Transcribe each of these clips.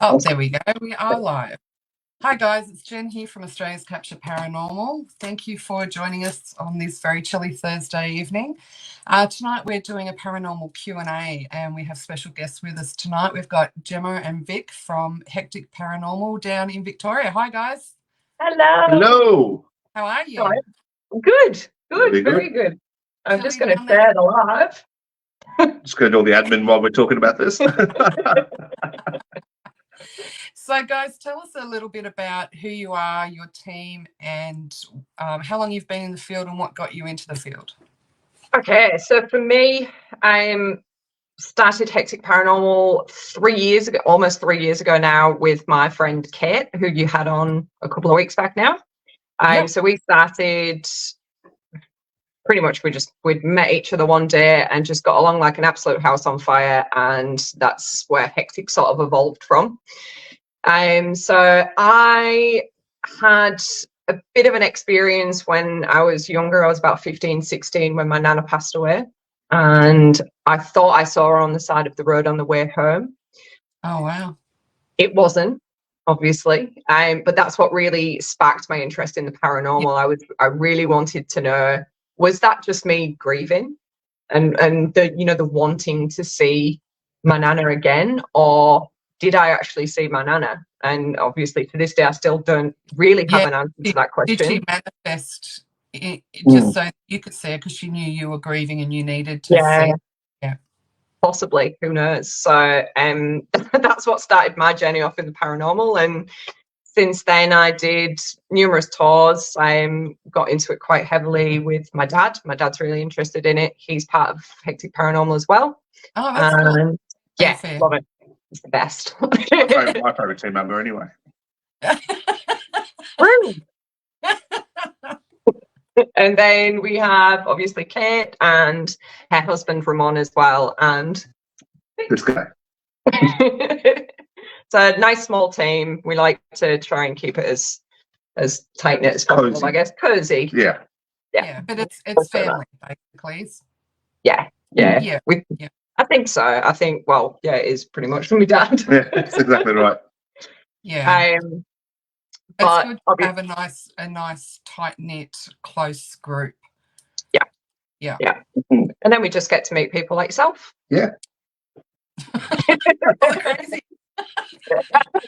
Oh, there we go. We are live. Hi, guys. It's Jen here from Australia's Capture Paranormal. Thank you for joining us on this very chilly Thursday evening. Tonight, we're doing a paranormal Q&A, and we have special guests with us tonight. We've got Gemma and Vic from Hecktic Paranormal down in Victoria. Hi, guys. Hello. Hello. How are you? Good. Very good. I'm just going to share the live. Just going to do all the admin while we're talking about this. So, guys, tell us a little bit about who you are, your team, and how long you've been in the field and what got you into the field. Okay, so for me, I started Hecktic Paranormal 3 years ago, almost 3 years ago now, with my friend Kate, who you had on a couple of weeks back now. So we started pretty much, we'd met each other one day and just got along like an absolute house on fire, and that's where Hecktic sort of evolved from. So I had a bit of an experience when I was younger. I was about 15, 16 when my nana passed away, and I thought I saw her on the side of the road on the way home. Oh, wow. It wasn't, obviously, but that's what really sparked my interest in the paranormal. I really wanted to know, was that just me grieving and the wanting to see my nana again, or did I actually see my nana? And obviously to this day I still don't really have an answer to that question. Did she manifest just so you could see her because she knew you were grieving and you needed to see? Yeah, possibly, who knows? So that's what started my journey off in the paranormal, and since then I did numerous tours. I got into it quite heavily with my dad. My dad's really interested in it. He's part of Hecktic Paranormal as well. Oh, that's cool. Yeah, love it. It's the best. My favourite team member anyway. And then we have obviously Kate and her husband Ramon as well, and this guy. It's a nice small team. We like to try and keep it as tight knit as possible. Cozy. I guess cozy. Yeah, but it's family basically. Yeah. I think so. I think, it is pretty much from my dad. Yeah, that's exactly right. Yeah. But it's good to have a nice tight knit close group. Yeah. And then we just get to meet people like yourself. Yeah. Crazy. If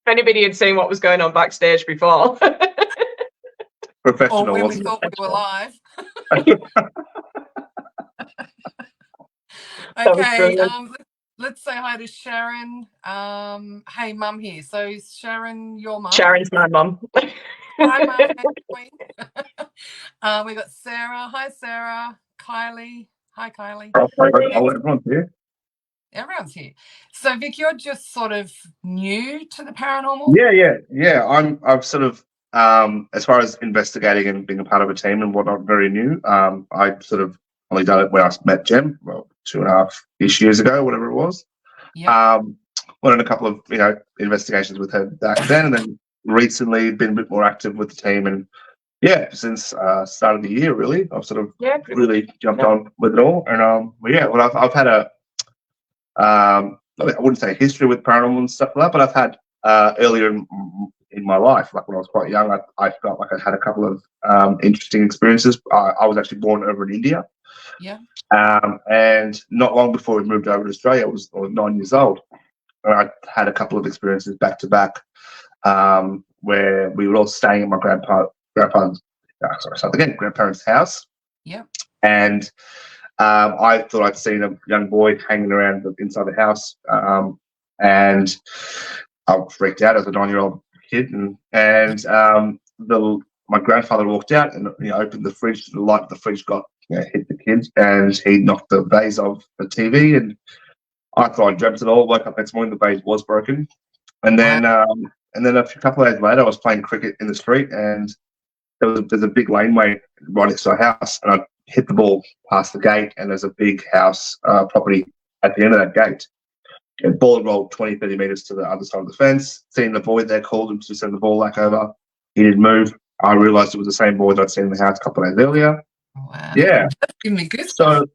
anybody had seen what was going on backstage before. Professional. Or when we thought we were live. Okay, let's say hi to Sharon. Hey, Mum here. So is Sharon your mum? Sharon's my mum. Hi, Mum. We got Sarah. Hi, Sarah. Kylie. Hi, Kylie. Everyone's here. Everyone's here. So, Vic, you're just sort of new to the paranormal? Yeah. I'm sort of, as far as investigating and being a part of a team and whatnot, very new. I sort of only done it when I met Jem, 2.5-ish years ago, whatever it was. Yeah. Went on a couple of investigations with her back then, and then recently been a bit more active with the team. And since start of the year, really, I've sort of really jumped on with it all. And I've had a I wouldn't say history with paranormal and stuff like that, but I've had earlier in my life, like when I was quite young, I felt like I had a couple of interesting experiences. I was actually born over in India. Yeah. And not long before we moved over to Australia, I was 9 years old. And I had a couple of experiences back to back where we were all staying at my grandparents' house. Yeah. And I thought I'd seen a young boy hanging around inside the house, and I freaked out as a 9-year-old kid. And my grandfather walked out and opened the fridge. The light of the fridge got hit the kid, and he knocked the vase off the TV. And I thought I dreamt it all. Woke up next morning, the vase was broken. And then a couple of days later, I was playing cricket in the street, and there's a big laneway right next to our house, and I hit the ball past the gate, and there's a big house property at the end of that gate. The ball rolled 20, 30 metres to the other side of the fence. Seeing the boy there, called him to send the ball back over. He didn't move. I realised it was the same boy that I'd seen in the house a couple of days earlier. Wow. Yeah. Give me goosebumps. So,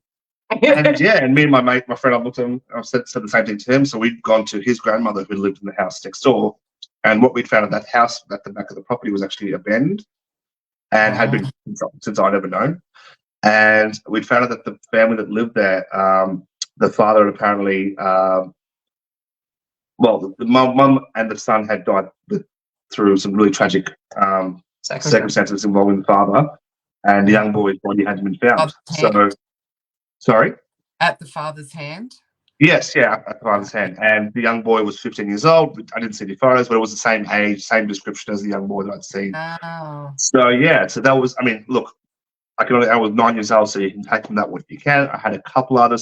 And yeah, and me and my friend, I looked at him, I said the same thing to him. So we'd gone to his grandmother who lived in the house next door. And what we'd found at that house at the back of the property was actually abandoned and had been since I'd ever known. And we'd found out that the family that lived there, the father apparently, the mum and the son had died through some really tragic circumstances involving the father, and the young boy's body hadn't been found. So, sorry? At the father's hand? Yes, yeah, at the father's hand. And the young boy was 15 years old. I didn't see any photos, but it was the same age, same description as the young boy that I'd seen. Oh. So, yeah, so that was, I mean, look, I was 9 years old, so you can take from that what you can. I had a couple other,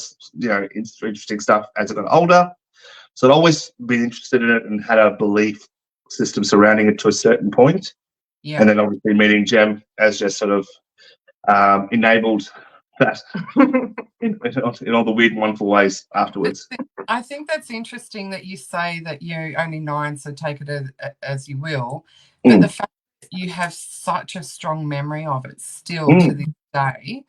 interesting stuff as I got older. So I'd always been interested in it and had a belief system surrounding it to a certain point. Yeah. And then obviously meeting Jem as just sort of enabled that in all the weird and wonderful ways afterwards. I think that's interesting that you say that you're only 9, so take it as you will. But the fact that you have such a strong memory of it still to this day,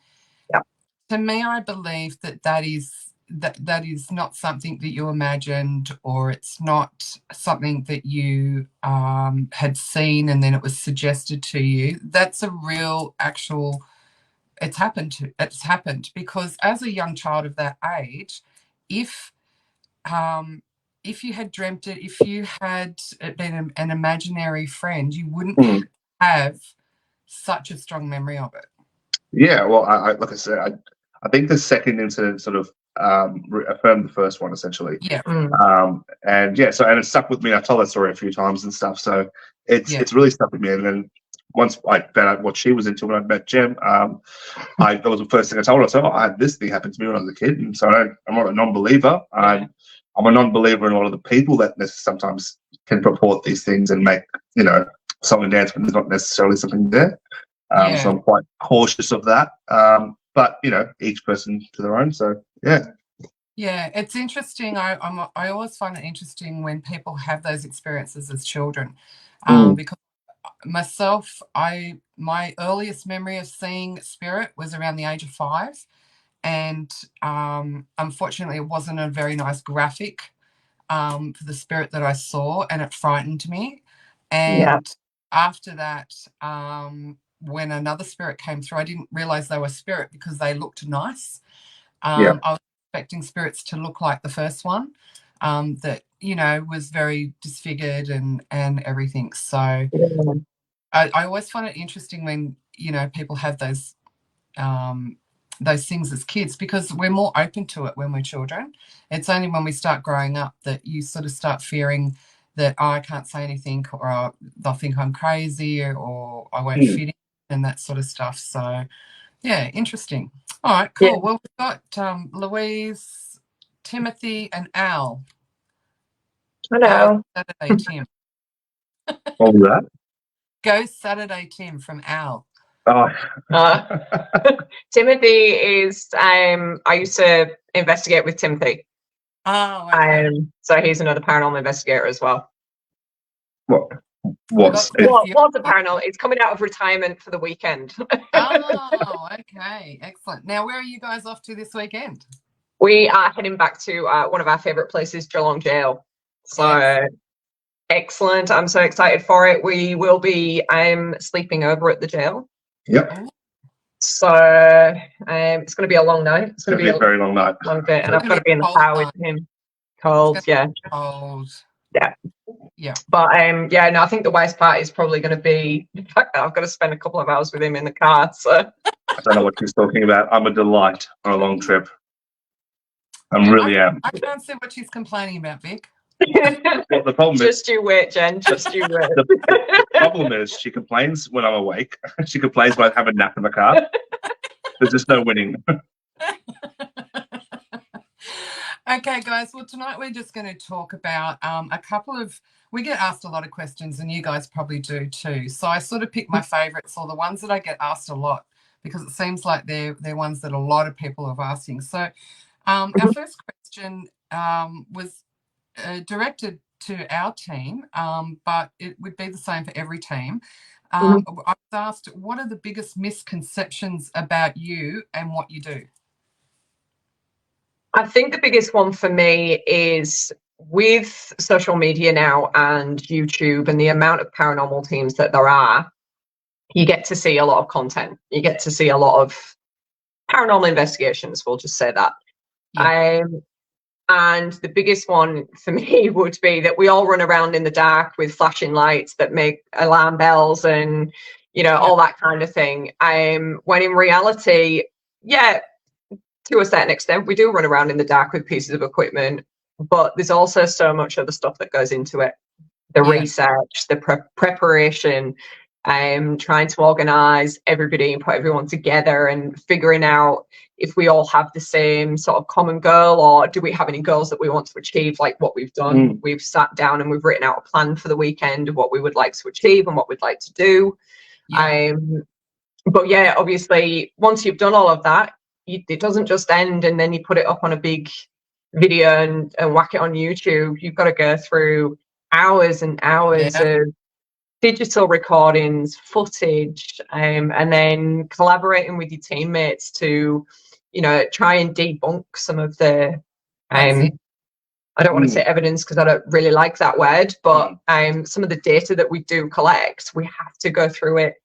to me, I believe that is not something that you imagined, or it's not something that you had seen and then it was suggested to you. That's a real actual. It's happened because as a young child of that age, if you had dreamt it, if you had been an imaginary friend, you wouldn't have such a strong memory of it. Yeah, well, I like I said, I think the second incident sort of affirmed the first one essentially. Yeah. And yeah, so and it stuck with me. I told that story a few times and stuff, so it's really stuck with me. And then once I found out what she was into when I met Jem, that was the first thing I told her. So I had this thing happen to me when I was a kid, and so I'm not a non-believer. I'm a non-believer in a lot of the people that sometimes can purport these things and make something dance when there's not necessarily something there. So I'm quite cautious of that. But each person to their own. So yeah. Yeah, it's interesting. I always find it interesting when people have those experiences as children, because myself, my earliest memory of seeing spirit was around the age of 5, and unfortunately, it wasn't a very nice graphic for the spirit that I saw, and it frightened me. And after that, when another spirit came through, I didn't realize they were spirit because they looked nice. I was expecting spirits to look like the first one, that was very disfigured and everything. So I always find it interesting when people have those things as kids, because we're more open to it when we're children. It's only when we start growing up that you sort of start fearing that I can't say anything, or they'll think I'm crazy, or I won't fit in, and that sort of stuff. So yeah, interesting. All right, cool. Well, we've got Louise, Timothy, and Al. Hello. Saturday Tim. What was that? Go Saturday Tim from Al. Oh. Timothy is I used to investigate with Timothy. Oh, okay. So he's another paranormal investigator as well. What's a paranormal? It's coming out of retirement for the weekend. Oh, okay, excellent. Now, where are you guys off to this weekend? We are heading back to one of our favourite places, Geelong Jail. So excellent! I'm so excited for it. We will be sleeping over at the jail. Yep. So it's going to be a long night. It's going to be a very long night. Long bit, and I've got to be in the car with him. Cold, Cold. Yeah. But no, I think the worst part is probably going to be the fact that I've got to spend a couple of hours with him in the car. So I don't know what she's talking about. I'm a delight on a long trip. I really am. I can't see what she's complaining about, Vic. Well, the problem just you wait, Jen. Just you wait. The problem is she complains when I'm awake. She complains when I have a nap in the car. There's just no winning. Okay, guys. Well, tonight we're just going to talk about a couple of. We get asked a lot of questions, and you guys probably do too. So I sort of pick my favourites, or the ones that I get asked a lot, because it seems like they're ones that a lot of people are asking. So our first question was directed to our team, but it would be the same for every team. I was asked, what are the biggest misconceptions about you and what you do? I think the biggest one for me is with social media now and YouTube and the amount of paranormal teams that there are, you get to see a lot of content. You get to see a lot of paranormal investigations, we'll just say that. Yeah. And the biggest one for me would be that we all run around in the dark with flashing lights that make alarm bells and, you know, all that kind of thing. When in reality, yeah, to a certain extent, we do run around in the dark with pieces of equipment, but there's also so much other stuff that goes into it. The research, the preparation, trying to organize everybody and put everyone together and figuring out if we all have the same sort of common goal, or do we have any goals that we want to achieve. Like what we've done, we've sat down and we've written out a plan for the weekend of what we would like to achieve and what we'd like to do. But yeah, obviously once you've done all of that, it doesn't just end and then you put it up on a big video and whack it on YouTube. You've got to go through hours and hours of digital recordings, footage, and then collaborating with your teammates to, you know, try and debunk some of the I don't want to say evidence because I don't really like that word, but some of the data that we do collect, we have to go through it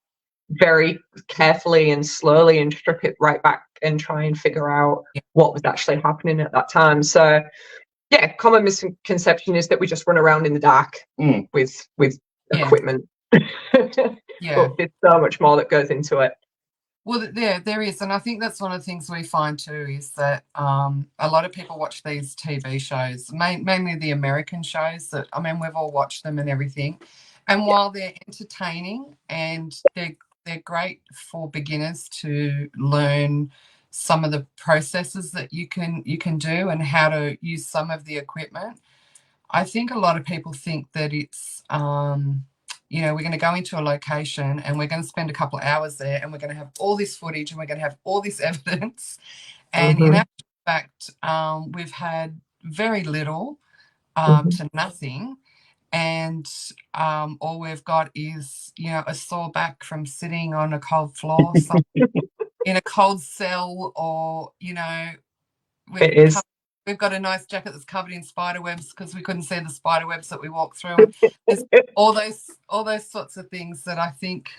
very carefully and slowly and strip it right back and try and figure out what was actually happening at that time. So yeah, common misconception is that we just run around in the dark with equipment. But there's so much more that goes into it. Well, there is, and I think that's one of the things we find too is that a lot of people watch these TV shows, mainly the American shows. That, I mean, we've all watched them and everything, and while they're entertaining and they're great for beginners to learn some of the processes that you can do and how to use some of the equipment, I think a lot of people think that it's you know, we're going to go into a location and we're going to spend a couple of hours there and we're going to have all this footage and we're going to have all this evidence. And in actual fact, we've had very little to nothing. And all we've got is, you know, a sore back from sitting on a cold floor in a cold cell, or, you know, we've got a nice jacket that's covered in spider webs because we couldn't see the spider webs that we walked through. There's all those sorts of things that I think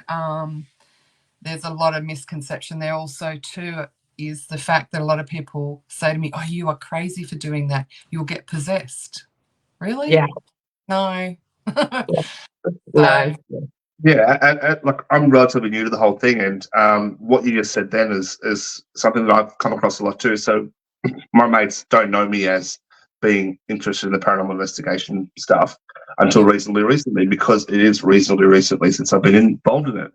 there's a lot of misconception there. Also, too, is the fact that a lot of people say to me, "Oh, you are crazy for doing that. You'll get possessed." Really? Yeah. No. No. Yeah, and like I'm relatively new to the whole thing, and what you just said then is something that I've come across a lot too. So my mates don't know me as being interested in the paranormal investigation stuff until reasonably recently, because it is reasonably recently since I've been involved in it.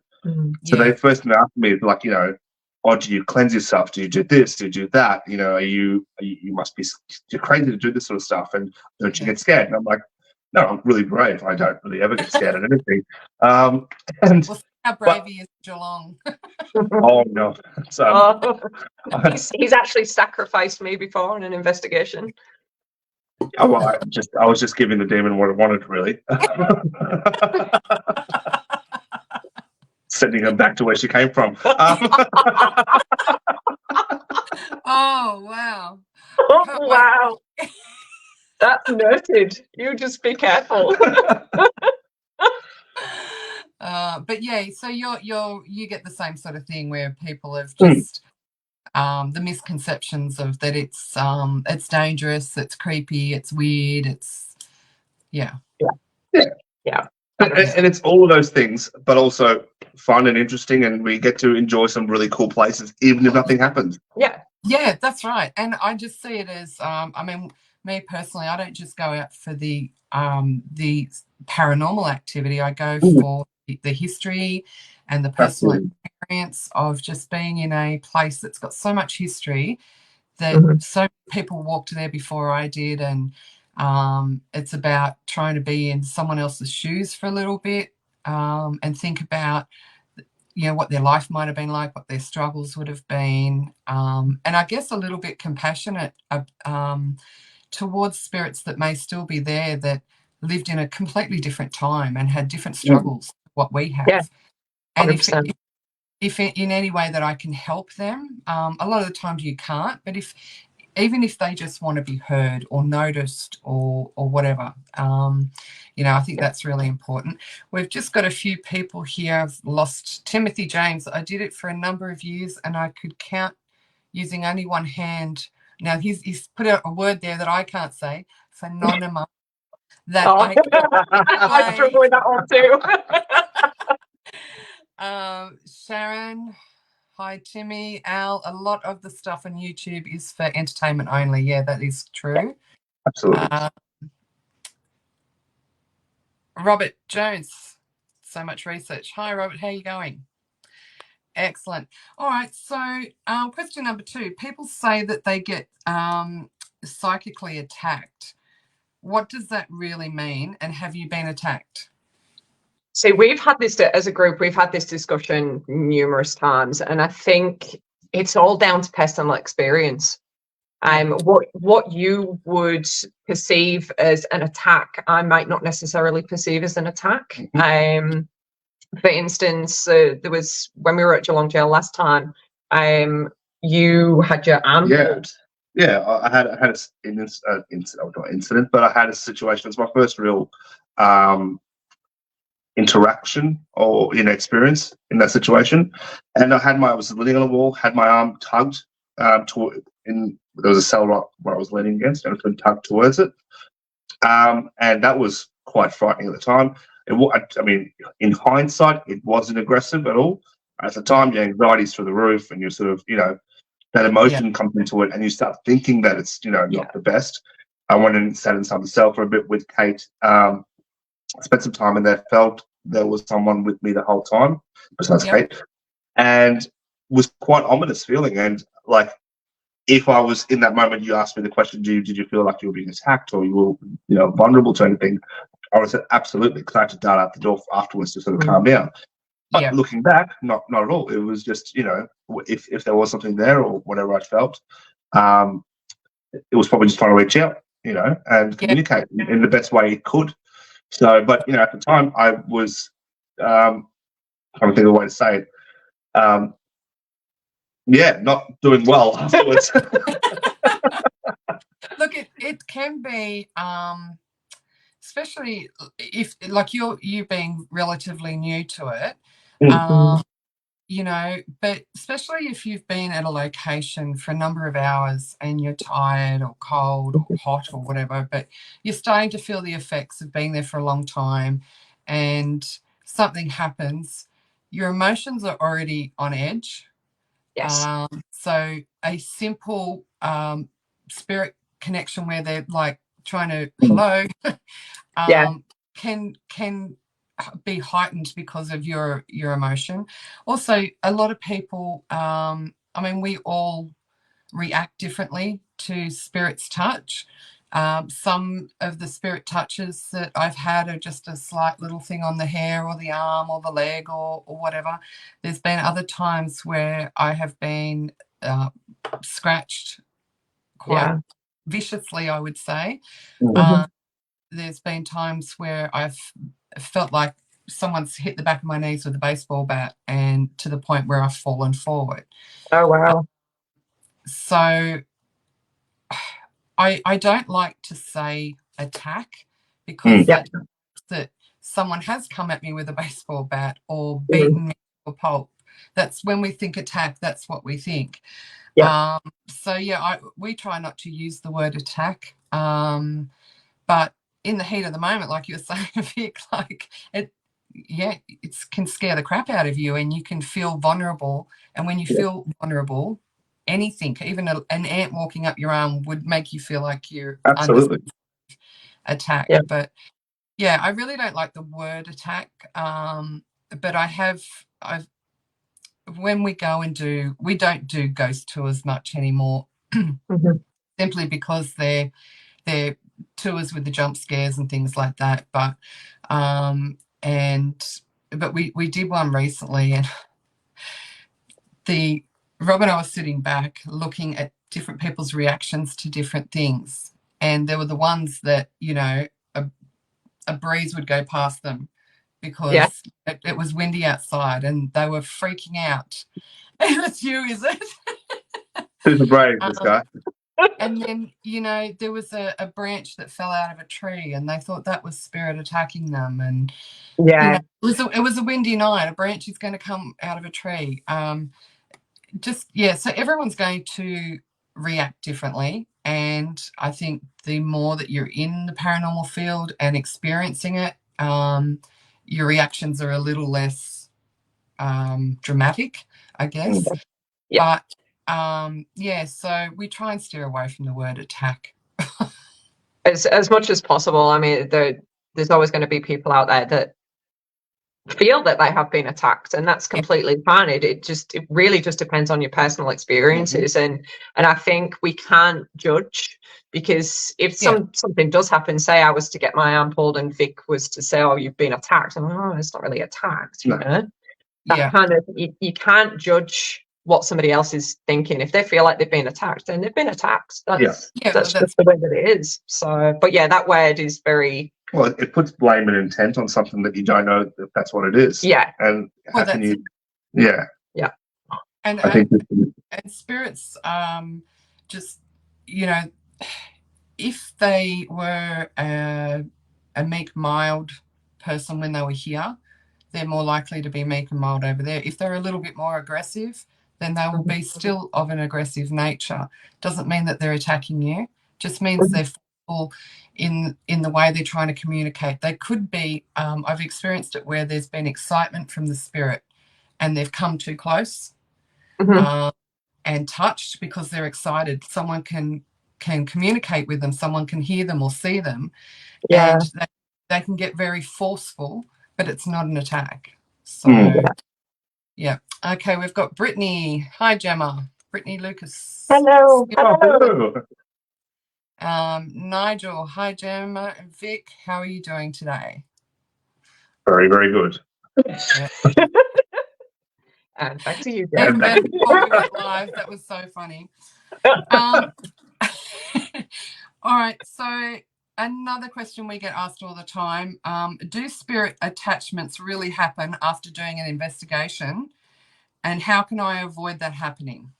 So they first asked me, like, you know, oh, do you cleanse yourself? Do you do this? Do you do that? You know, you must be, you're crazy to do this sort of stuff, and don't you get scared? And I'm like, no, I'm really brave. I don't really ever get scared at anything. And well, how brave he is in Geelong. Oh no! So he's actually sacrificed me before in an investigation. Oh, well, I was just giving the demon what it wanted, really. Sending her back to where she came from. Oh wow! Oh wow! That's noted. You just be careful. But yeah, so you get the same sort of thing where people have just the misconceptions of that it's dangerous, it's creepy, it's weird, it's yeah. And it's all of those things, but also fun and interesting, and we get to enjoy some really cool places, even if nothing happens. Yeah, that's right. And I just see it as I mean, me personally, I don't just go out for the paranormal activity. I go for the history and the personal experience of just being in a place that's got so much history that so many people walked there before I did, and it's about trying to be in someone else's shoes for a little bit and think about, you know, what their life might have been like, what their struggles would have been, and I guess a little bit compassionate towards spirits that may still be there that lived in a completely different time and had different struggles to what we have. And if in any way that I can help them, a lot of the times you can't, but if even if they just want to be heard or noticed or whatever. You know, I think that's really important. We've just got a few people here. I've lost Timothy James. I did it for a number of years and I could count using only one hand. Now he's put out a word there that I can't say, phenomenal, that Oh. I I struggle with that one too. Sharon, hi Timmy, Al, a lot of the stuff on YouTube is for entertainment only. Yeah, that is true. Absolutely. Robert Jones, so much research. Hi Robert, how are you going? Excellent. All right, so question number 2. People say that they get psychically attacked. What does that really mean, and have you been attacked? So we've had this, as a group, we've had this discussion numerous times, and I think it's all down to personal experience. What you would perceive as an attack, I might not necessarily perceive as an attack. For instance, there was, when we were at Geelong Jail last time, you had your arm pulled. Yeah, I had an incident, but I had a situation. It's my first real interaction or experience in that situation, and I was leaning on a wall, had my arm tugged there was a cell right where I was leaning against, and it's been tugged towards it, and that was quite frightening at the time. I mean, in hindsight, it wasn't aggressive at all. At the time, your anxiety's through the roof, and you're sort of, that emotion comes into it, and you start thinking that it's, not the best. I went and sat inside the cell for a bit with Kate. Spent some time in there. Felt there was someone with me the whole time, besides Kate, and was quite ominous feeling. And like, if I was in that moment, you asked me the question, did you feel like you were being attacked or you were, vulnerable to anything? I would have said absolutely, because I had to dart out the door afterwards to sort of calm down. But looking back, not at all. It was just, if there was something there or whatever I felt, it was probably just trying to reach out, and communicate in the best way it could. So, but at the time, I was trying to think of a way to say it. Not doing well afterwards. Look, it can be, especially if, like, you being relatively new to it, but especially if you've been at a location for a number of hours and you're tired or cold or hot or whatever, but you're starting to feel the effects of being there for a long time and something happens, your emotions are already on edge. Yes. So a simple spirit connection where they're like trying to hello can be heightened because of your emotion. Also, a lot of people, we all react differently to spirit's touch. Some of the spirit touches that I've had are just a slight little thing on the hair or the arm or the leg or whatever. There's been other times where I have been scratched quite viciously, I would say. There's been times where I've felt like someone's hit the back of my knees with a baseball bat, and to the point where I've fallen forward. Oh, wow. So I don't like to say attack, because that someone has come at me with a baseball bat or beaten me to a pulp. That's when we think attack, that's what we think. We try not to use the word attack, but in the heat of the moment, like you were saying, Vic, like it can scare the crap out of you, and you can feel vulnerable. And when you feel vulnerable, anything, even an ant walking up your arm, would make you feel like you're absolutely under attack. But I really don't like the word attack. But I've when we go and we don't do ghost tours much anymore, simply because they're tours with the jump scares and things like that. But we did one recently, and Rob and I were sitting back looking at different people's reactions to different things, and there were the ones that a breeze would go past them because it was windy outside, and they were freaking out. And it's you, is it? Super brave, this guy. And then, you know, there was a branch that fell out of a tree and they thought that was spirit attacking them. And, you know, Yeah. it was a windy night. A branch is going to come out of a tree. So everyone's going to react differently. And I think the more that you're in the paranormal field and experiencing it, your reactions are a little less dramatic, I guess. Yeah. But so we try and steer away from the word attack. As much as possible. I mean, there's always going to be people out there that feel that they have been attacked, and that's completely fine. It really just depends on your personal experiences. And I think we can't judge, because if something does happen, say I was to get my arm pulled and Vic was to say, oh, you've been attacked, and oh, it's not really attacked, you know. That kind of, you can't judge what somebody else is thinking. If they feel like they've been attacked, then they've been attacked. That's just the way that it is. So, but yeah, that word is very... Well, it puts blame and intent on something that you don't know if that's what it is. Yeah. And how can you... Yeah. And I think and spirits, just, you know, if they were a meek, mild person when they were here, they're more likely to be meek and mild over there. If they're a little bit more aggressive, then they will be still of an aggressive nature. Doesn't mean that they're attacking you. Just means they're full in the way they're trying to communicate. They could be, I've experienced it where there's been excitement from the spirit and they've come too close and touched because they're excited. Someone can communicate with them. Someone can hear them or see them. Yeah. And they can get very forceful, but it's not an attack. So, yeah. Okay, we've got Brittany. Hi, Gemma. Brittany Lucas. Hello. Hello. Nigel. Hi, Gemma. And Vic, how are you doing today? Very, very good. Yeah. And back to you, And before we went live, that was so funny. All right, so another question we get asked all the time, do spirit attachments really happen after doing an investigation? And how can I avoid that happening?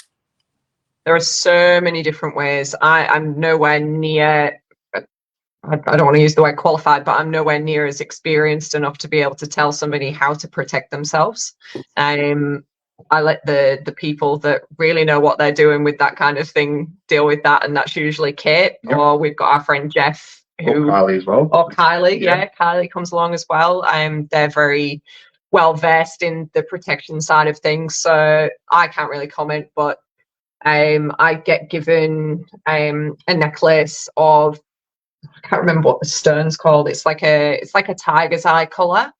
There are so many different ways. I'm nowhere near, I don't want to use the word qualified, but I'm nowhere near as experienced enough to be able to tell somebody how to protect themselves. I let the people that really know what they're doing with that kind of thing deal with that, and that's usually Kate, or we've got our friend Jeff, or Kylie as well. Or Kylie, Kylie comes along as well. They're very well versed in the protection side of things, so I can't really comment, but I get given a necklace of, I can't remember what the stone's called. It's like a tiger's eye color.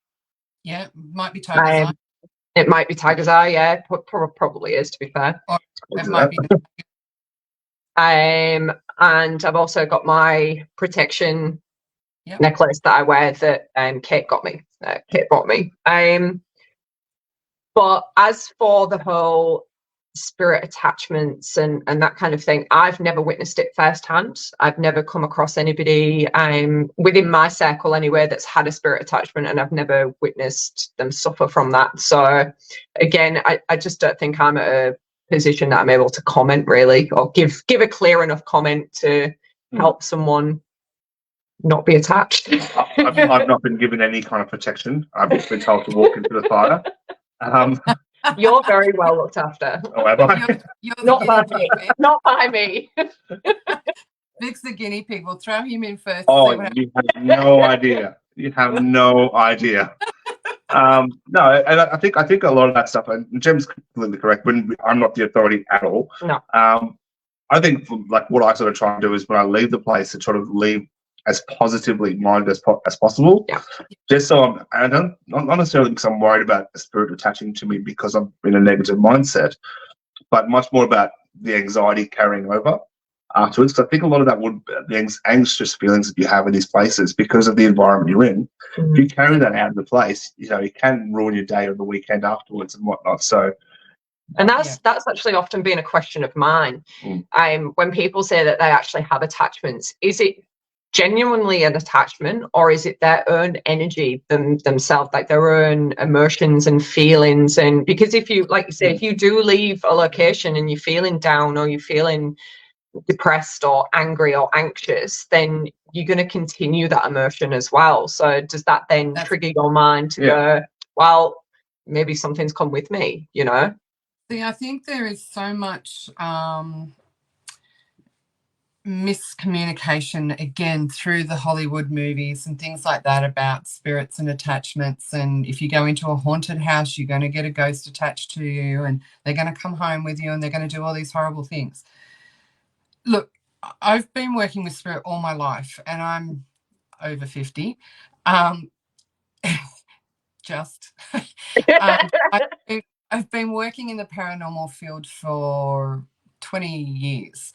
Yeah, might be tiger's eye. It might be tiger's eye. Yeah, probably is, to be fair. Or it might be. And I've also got my protection necklace that I wear that Kate got me. Kate bought me. But as for the whole spirit attachments and that kind of thing, I've never witnessed it firsthand. I've never come across anybody within my circle anyway that's had a spirit attachment, and I've never witnessed them suffer from that. So again, I just don't think I'm at a position that I'm able to comment really, or give a clear enough comment to help someone not be attached. I've not been given any kind of protection. I've just been told to walk into the fire. You're very well looked after. Oh, am I? You're not by me. Not by me. Vic's the guinea pig. We'll throw him in first. Oh, you have no idea. You have no idea. No, and I think a lot of that stuff, and Jem's completely correct. I'm not the authority at all. No. I think like what I sort of try and do is when I leave the place to sort of leave as positively minded as possible. Yeah. Just so not necessarily because I'm worried about a spirit attaching to me because I'm in a negative mindset, but much more about the anxiety carrying over afterwards. Because I think a lot of that would the anxious feelings that you have in these places because of the environment you're in. If you carry that out of the place, you know, it can ruin your day or the weekend afterwards and whatnot. So. And that's actually often been a question of mine. When people say that they actually have attachments, is it genuinely an attachment, or is it their own energy themselves, like their own emotions and feelings? And because if you, like you say, if you do leave a location and you're feeling down or you're feeling depressed or angry or anxious, then you're going to continue that emotion as well. So does that then trigger your mind to go, well, maybe something's come with me, you know? See, I think there is so much miscommunication, again, through the Hollywood movies and things like that about spirits and attachments. And if you go into a haunted house, you're going to get a ghost attached to you, and they're going to come home with you, and they're going to do all these horrible things. Look, I've been working with spirit all my life, and I'm over 50. Just I've been working in the paranormal field for 20 years.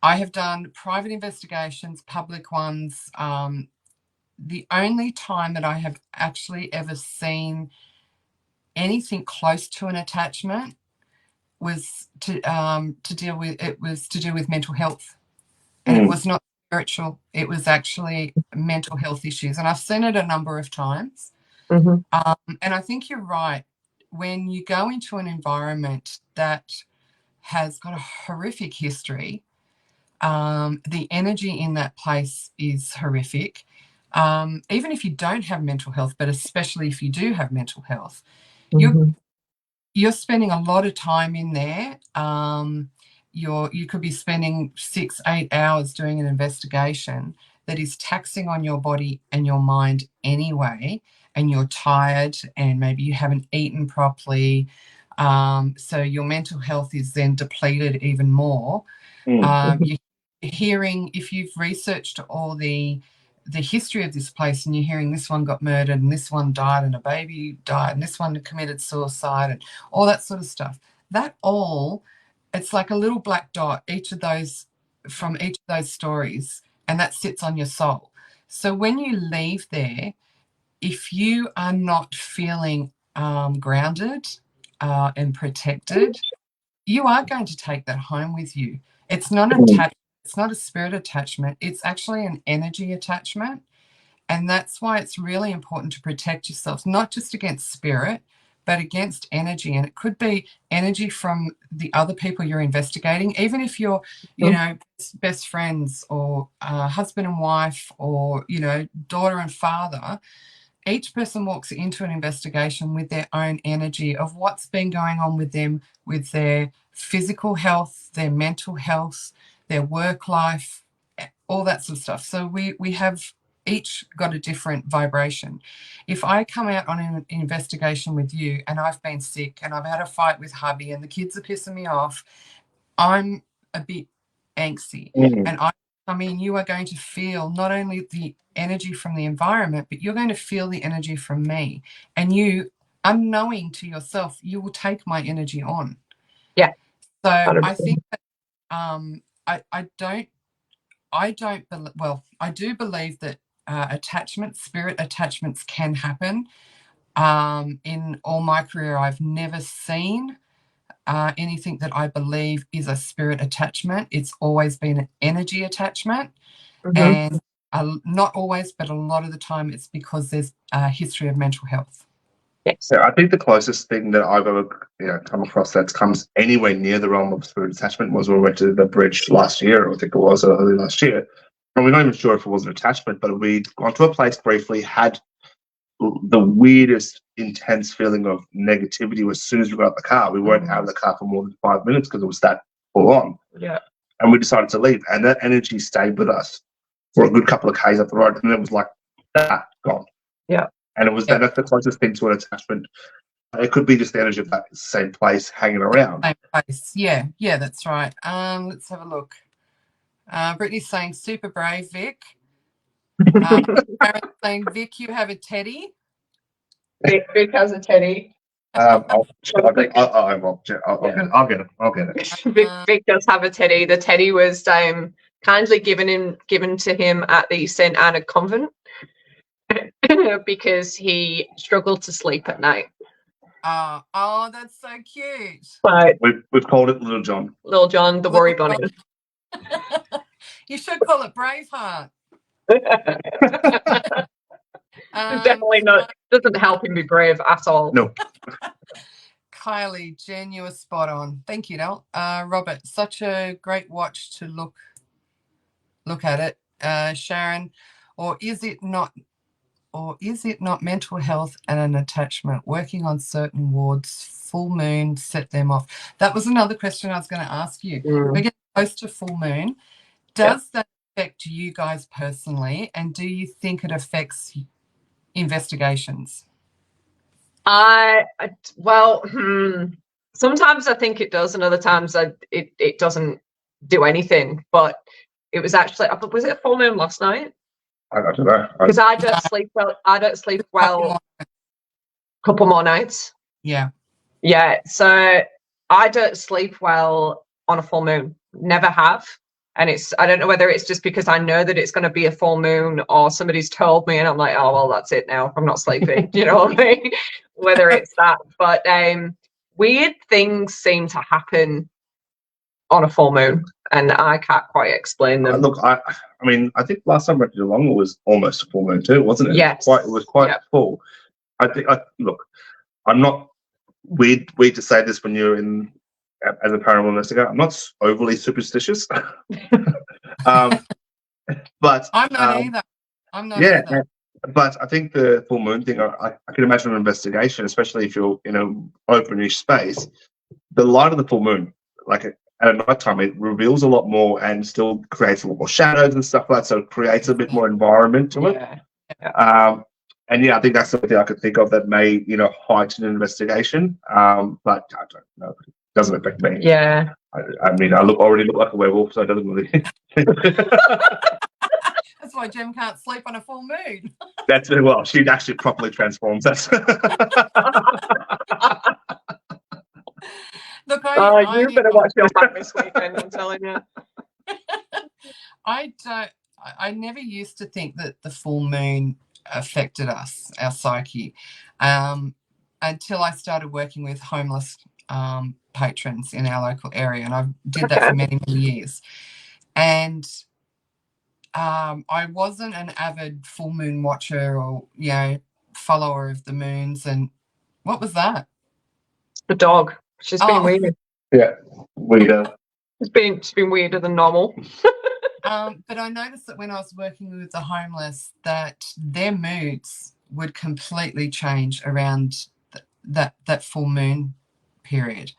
I have done private investigations, public ones. The only time that I have actually ever seen anything close to an attachment was to deal with mental health, and it was not spiritual. It was actually mental health issues, and I've seen it a number of times. And I think you're right. When you go into an environment that has got a horrific history, the energy in that place is horrific. Even if you don't have mental health, but especially if you do have mental health, you're spending a lot of time in there. You could be spending 6-8 hours doing an investigation that is taxing on your body and your mind anyway, and you're tired, and maybe you haven't eaten properly. So your mental health is then depleted even more. You're hearing, if you've researched all the history of this place, and you're hearing this one got murdered and this one died and a baby died and this one committed suicide and all that sort of stuff, that all, it's like a little black dot, each of those, from each of those stories, and that sits on your soul. So when you leave there, if you are not feeling grounded and protected, you are going to take that home with you. It's not it's not a spirit attachment. It's actually an energy attachment. And that's why it's really important to protect yourself, not just against spirit, but against energy. And it could be energy from the other people you're investigating, even if you're, best friends, or husband and wife, or, daughter and father. Each person walks into an investigation with their own energy of what's been going on with them, with their physical health, their mental health, their work life, all that sort of stuff. So we have each got a different vibration. If I come out on an investigation with you and I've been sick and I've had a fight with hubby and the kids are pissing me off, I'm a bit angsty. And you are going to feel not only the energy from the environment, but you're going to feel the energy from me. And you, unknowing to yourself, you will take my energy on. Yeah. So 100%. I think that I do believe that spirit attachments can happen. In all my career, I've never seen anything that I believe is a spirit attachment. It's always been an energy attachment. And not always, but a lot of the time it's because there's a history of mental health. Yes. Yeah, I think the closest thing that I've ever come across that comes anywhere near the realm of spirit attachment was when we went to the bridge last year, I think it was early last year. And we're not even sure if it was an attachment, but we'd gone to a place briefly, had the weirdest, intense feeling of negativity as soon as we got out the car. We weren't out of the car for more than 5 minutes because it was that full on. Yeah. And we decided to leave. And that energy stayed with us for a good couple of Ks up the road. And it was like, gone. Yeah. And it was that's the closest thing to an attachment. It could be just the energy of that same place hanging around. Same place. Yeah, that's right. Let's have a look. Brittany's saying super brave, Vic. Karen's saying, Vic, you have a teddy. Vic has a teddy. I'll get it. Vic does have a teddy. The teddy was kindly given to him at the St. Anna convent because he struggled to sleep at night. Oh, that's so cute. But we've called it Little John. Little John, the worry bunny. You should call it Braveheart. Definitely not. Doesn't help him be brave at all. No. Kylie, Jen, you were spot on. Thank you, Nell. Robert, such a great watch to look at it. Sharon, or is it not mental health and an attachment? Working on certain wards, full moon set them off. That was another question I was going to ask you. We're getting close to full moon. Does that affect you guys personally, and do you think it affects investigations? Well, sometimes I think it does, and other times it doesn't do anything. But it was actually, was it a full moon last night? I don't know. Because I don't sleep well. I don't sleep well. Couple more nights. Yeah. So I don't sleep well on a full moon. Never have. And I don't know whether it's just because I know that it's going to be a full moon, or somebody's told me and I'm like, oh, well, that's it now. I'm not sleeping. You know what I mean? Whether it's that. But weird things seem to happen on a full moon, and I can't quite explain them. Look, I mean, I think last time I went to Geelong was almost a full moon too, wasn't it? Yes. It was quite full. I think, look, I'm not weird to say this when you're as a paranormal investigator. I'm not overly superstitious. But I'm not either. I'm not either. But I think the full moon thing, I can imagine an investigation, especially if you're in an openish space, the light of the full moon, like at night time, it reveals a lot more and still creates a lot more shadows and stuff like that. So it creates a bit more environment to it. And I think that's something I could think of that may, heighten an investigation. But I don't know. It doesn't affect me. Yeah. I mean, I already look like a werewolf, so it doesn't really. That's why Jem can't sleep on a full moon. That's very well. She actually properly transforms. That's. Look, you better watch your back this weekend. I'm telling you. I never used to think that the full moon affected us, our psyche, until I started working with homeless patrons in our local area, and I did that for many years. And I wasn't an avid full moon watcher or follower of the moons. And what was that? The dog. She's been weird. Yeah, weirder. She's been weirder than normal. But I noticed that when I was working with the homeless, that their moods would completely change around that full moon period.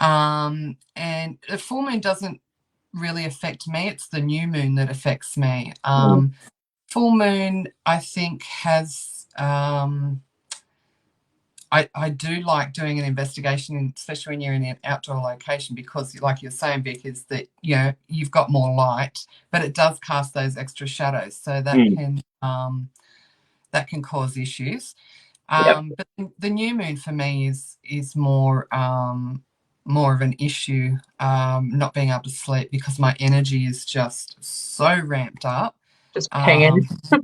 And the full moon doesn't really affect me. It's the new moon that affects me. Full moon, I think, has I do like doing an investigation, especially when you're in an outdoor location, because like you're saying, Vic, is that you've got more light, but it does cast those extra shadows, so that can cause issues. But the new moon for me is more of an issue, not being able to sleep because my energy is just so ramped up. Just pinging. Just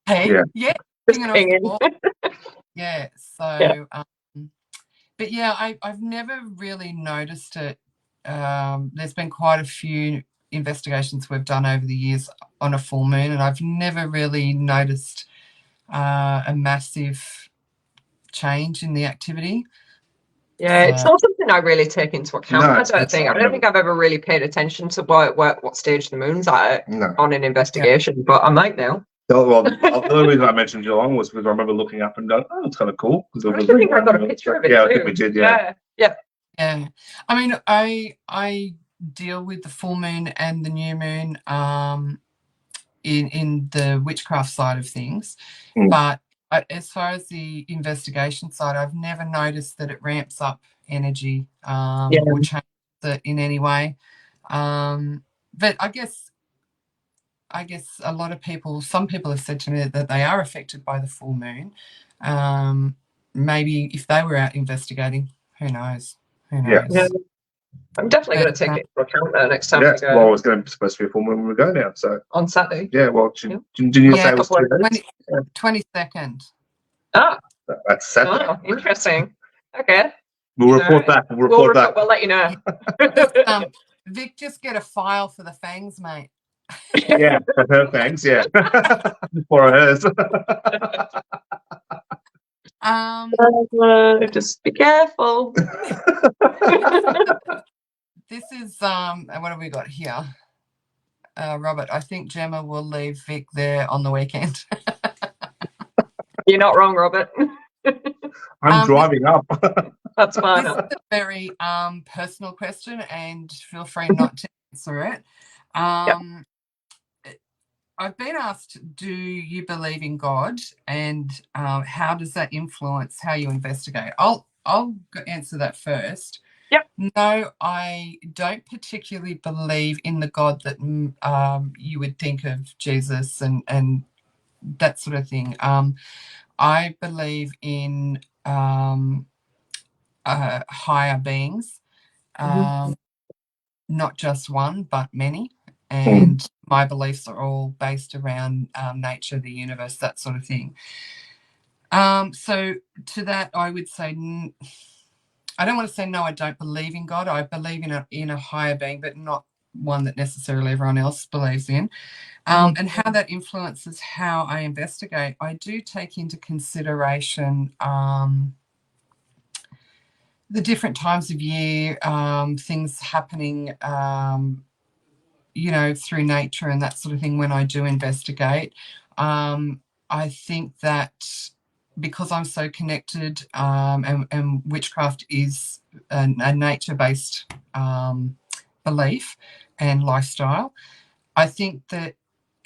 pinging. Yeah, so but I've never really noticed it. There's been quite a few investigations we've done over the years on a full moon, and I've never really noticed a massive change in the activity. Yeah, it's not something I really take into account. I don't think I've ever really paid attention to what stage the moon's at on an investigation, but I might now. Well, the only reason I mentioned Geelong was because I remember looking up and going, "Oh, it's kind of cool." I think I got a picture of it. Yeah, I think we did. Yeah. I mean, I deal with the full moon and the new moon in the witchcraft side of things, but as far as the investigation side, I've never noticed that it ramps up energy or changes it in any way. But I guess a lot of some people have said to me that they are affected by the full moon. Maybe if they were out investigating, who knows? Yeah. I'm definitely going to take it into account there next time we go. Well, it's supposed to be a full moon when we go now. So on Saturday. Yeah. Well, didn't you say it was 2 days? 22nd. Ah, that's Saturday. Oh, interesting. Okay. We'll report back. We'll let you know. Vic, just get a file for the fangs, mate. Yeah, for her fangs. Yeah, for hers. Just be careful. This is what have we got here? Robert, I think Gemma will leave Vic there on the weekend. You're not wrong, Robert. I'm driving up. That's fine. This is a very personal question, and feel free not to answer it. I've been asked, do you believe in God, and how does that influence how you investigate? I'll answer that first. Yep. No, I don't particularly believe in the God that you would think of, Jesus and that sort of thing. I believe in higher beings, not just one, but many. And my beliefs are all based around nature, the universe, that sort of thing. So to that, I would say, I don't want to say no, I don't believe in God. I believe in a higher being, but not one that necessarily everyone else believes in. And how that influences how I investigate, I do take into consideration the different times of year, things happening, through nature and that sort of thing when I do investigate. I think that because I'm so connected, and witchcraft is a nature-based belief and lifestyle, I think that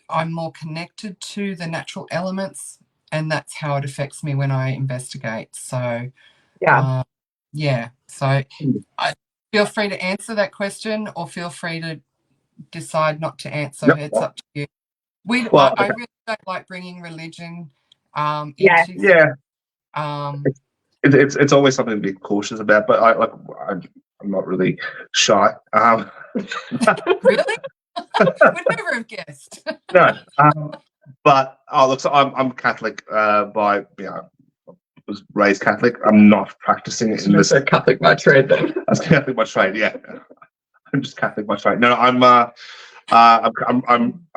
I'm more connected to the natural elements, and that's how it affects me when I investigate. So, so I feel free to answer that question, or feel free to decide not to answer. Yep. It's up to you. I really don't like bringing religion into it's always something to be cautious about, but I'm not really shy. Really? Would never have guessed. No, but look, so I'm Catholic by was raised Catholic. I'm not practicing it. So Catholic by trade, then. That's Catholic by trade. Yeah, I'm just Catholic by trade. No, I'm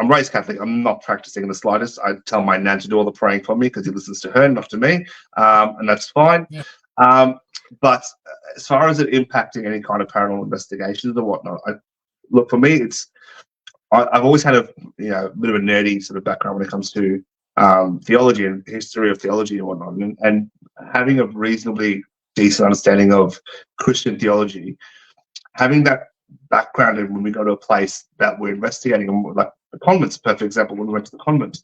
raised Catholic. I'm not practicing in the slightest. I tell my nan to do all the praying for me because he listens to her, not to me, and that's fine. Yeah. But as far as it impacting any kind of paranormal investigations or whatnot, look, for me, I've always had a bit of a nerdy sort of background when it comes to theology and history of theology and whatnot, and having a reasonably decent understanding of Christian theology, having that background, and when we go to a place that we're investigating, and like the convent's a perfect example. When we went to the convent,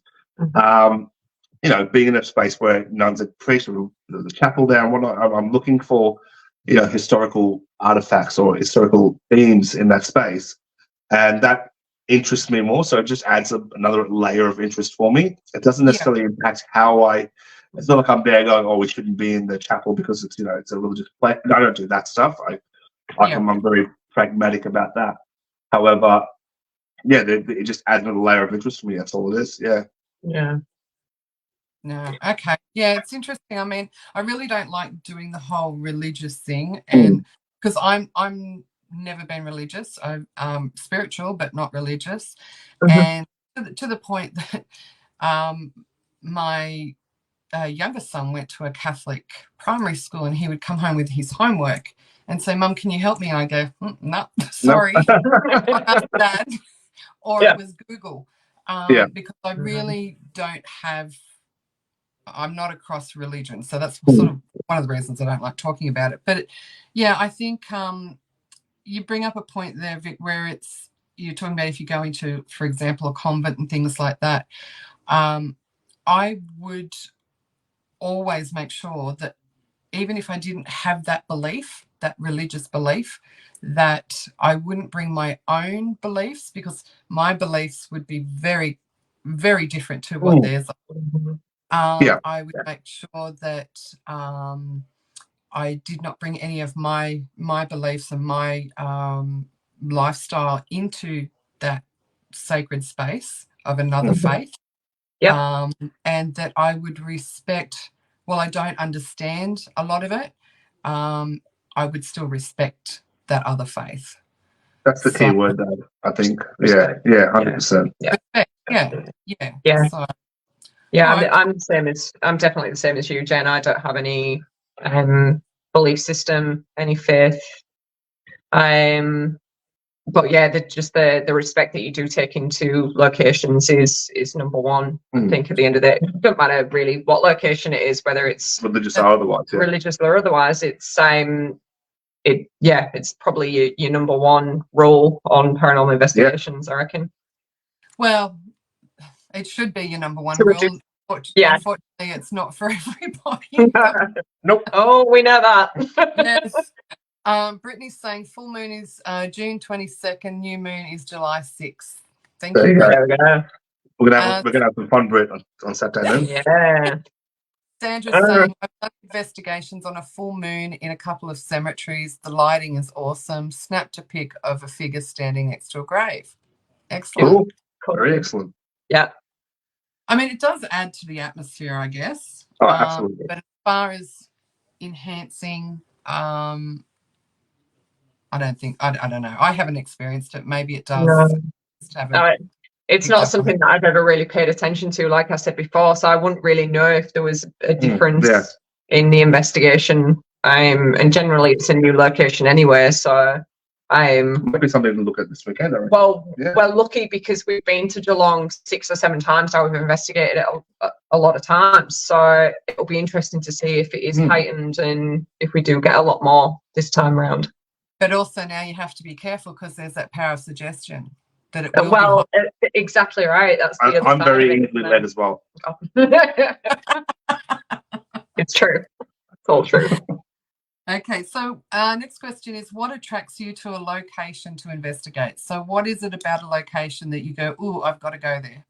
being in a space where nuns had preached, the chapel there and whatnot, I'm looking for historical artifacts or historical themes in that space, and that interests me more. So it just adds another layer of interest for me. It doesn't necessarily impact how it's not like I'm there going, oh, we shouldn't be in the chapel because it's it's a religious place. I don't do that stuff. I'm very pragmatic about that. However, it just adds another layer of interest for me. That's all it is. Yeah. No. Okay. Yeah, it's interesting. I mean, I really don't like doing the whole religious thing, and because I'm never been religious. I'm spiritual, but not religious, and to the point that my youngest son went to a Catholic primary school, and he would come home with his homework and say, "Mum, can you help me?" I go, "No, sorry, I asked Dad," or it was Google, because I really don't have. I'm not across religion, so that's sort of one of the reasons I don't like talking about it. But I think you bring up a point there, Vic, where you're talking about if you go into, for example, a convent and things like that. I would always make sure that even if I didn't have that belief, that religious belief, that I wouldn't bring my own beliefs, because my beliefs would be very, very different to what theirs are. I would make sure that I did not bring any of my beliefs and my lifestyle into that sacred space of another faith. And that I would respect, while I don't understand a lot of it, I would still respect that other faith. That's the key word, though, I think. Yeah, 100%. I'm the same as I'm definitely the same as you, Jen. I don't have any belief system, any faith. But yeah, the respect that you do take into locations is number one. I think at the end of the day, it doesn't matter really what location it is, whether it's religious or otherwise. Yeah. Religious or otherwise, it's it's probably your number one rule on paranormal investigations, I reckon. Well, it should be your number one To rule. reduce- Unfortunately, it's not for everybody. Nope. Oh, we know that. Yes. Brittany's saying full moon is June 22nd, new moon is July 6th. Thank There you. you go. There we go. We're gonna have some fun, Brett, on Saturday then. Yeah. Sandra's saying, I've done investigations on a full moon in a couple of cemeteries. The lighting is awesome. Snapped a pic of a figure standing next to a grave. Excellent. Cool. Very excellent. Yeah. I mean, it does add to the atmosphere, I guess. Oh, absolutely. But as far as enhancing, I don't think, I don't know. I haven't experienced it. Maybe it does. No. Just have It's not something that I've ever really paid attention to, like I said before, so I wouldn't really know if there was a difference in the investigation. And generally it's a new location anyway, so might be something to look at this weekend. We're lucky because we've been to Geelong 6 or 7 times now. We've investigated it a lot of times, so it'll be interesting to see if it is heightened and if we do get a lot more this time around. But also now you have to be careful because there's that power of suggestion. That it will exactly right. That's the other I'm side very of it, easily led as well. It's true. It's all true. Okay, so next question is, what attracts you to a location to investigate? So what is it about a location that you go, ooh, I've got to go there?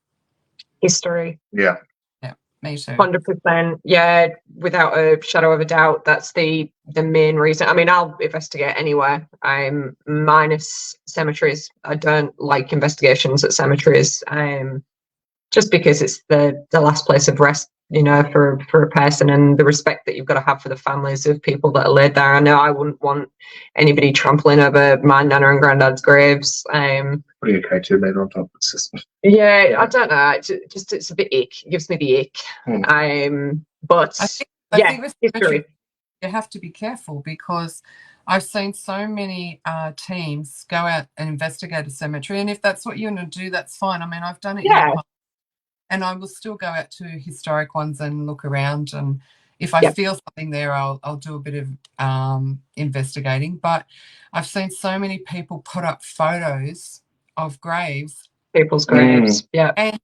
History. Yeah. Yeah, me too. 100%. Yeah, without a shadow of a doubt, that's the main reason. I mean, I'll investigate anywhere. I'm minus cemeteries. I don't like investigations at cemeteries. Just because it's the last place of rest, you know, for a person, and the respect that you've got to have for the families of people that are laid there. I know I wouldn't want anybody trampling over my nana and granddad's graves. Putting a K2 meter on top of the system. Yeah, I don't know. It's a bit ick. It gives me the ick. But I think with history. You have to be careful because I've seen so many teams go out and investigate a cemetery, and if that's what you want to do, that's fine. I mean, I've done it. Yeah. And I will still go out to historic ones and look around, and if I feel something there, I'll do a bit of investigating. But I've seen so many people put up photos of graves, people's graves. Yeah. And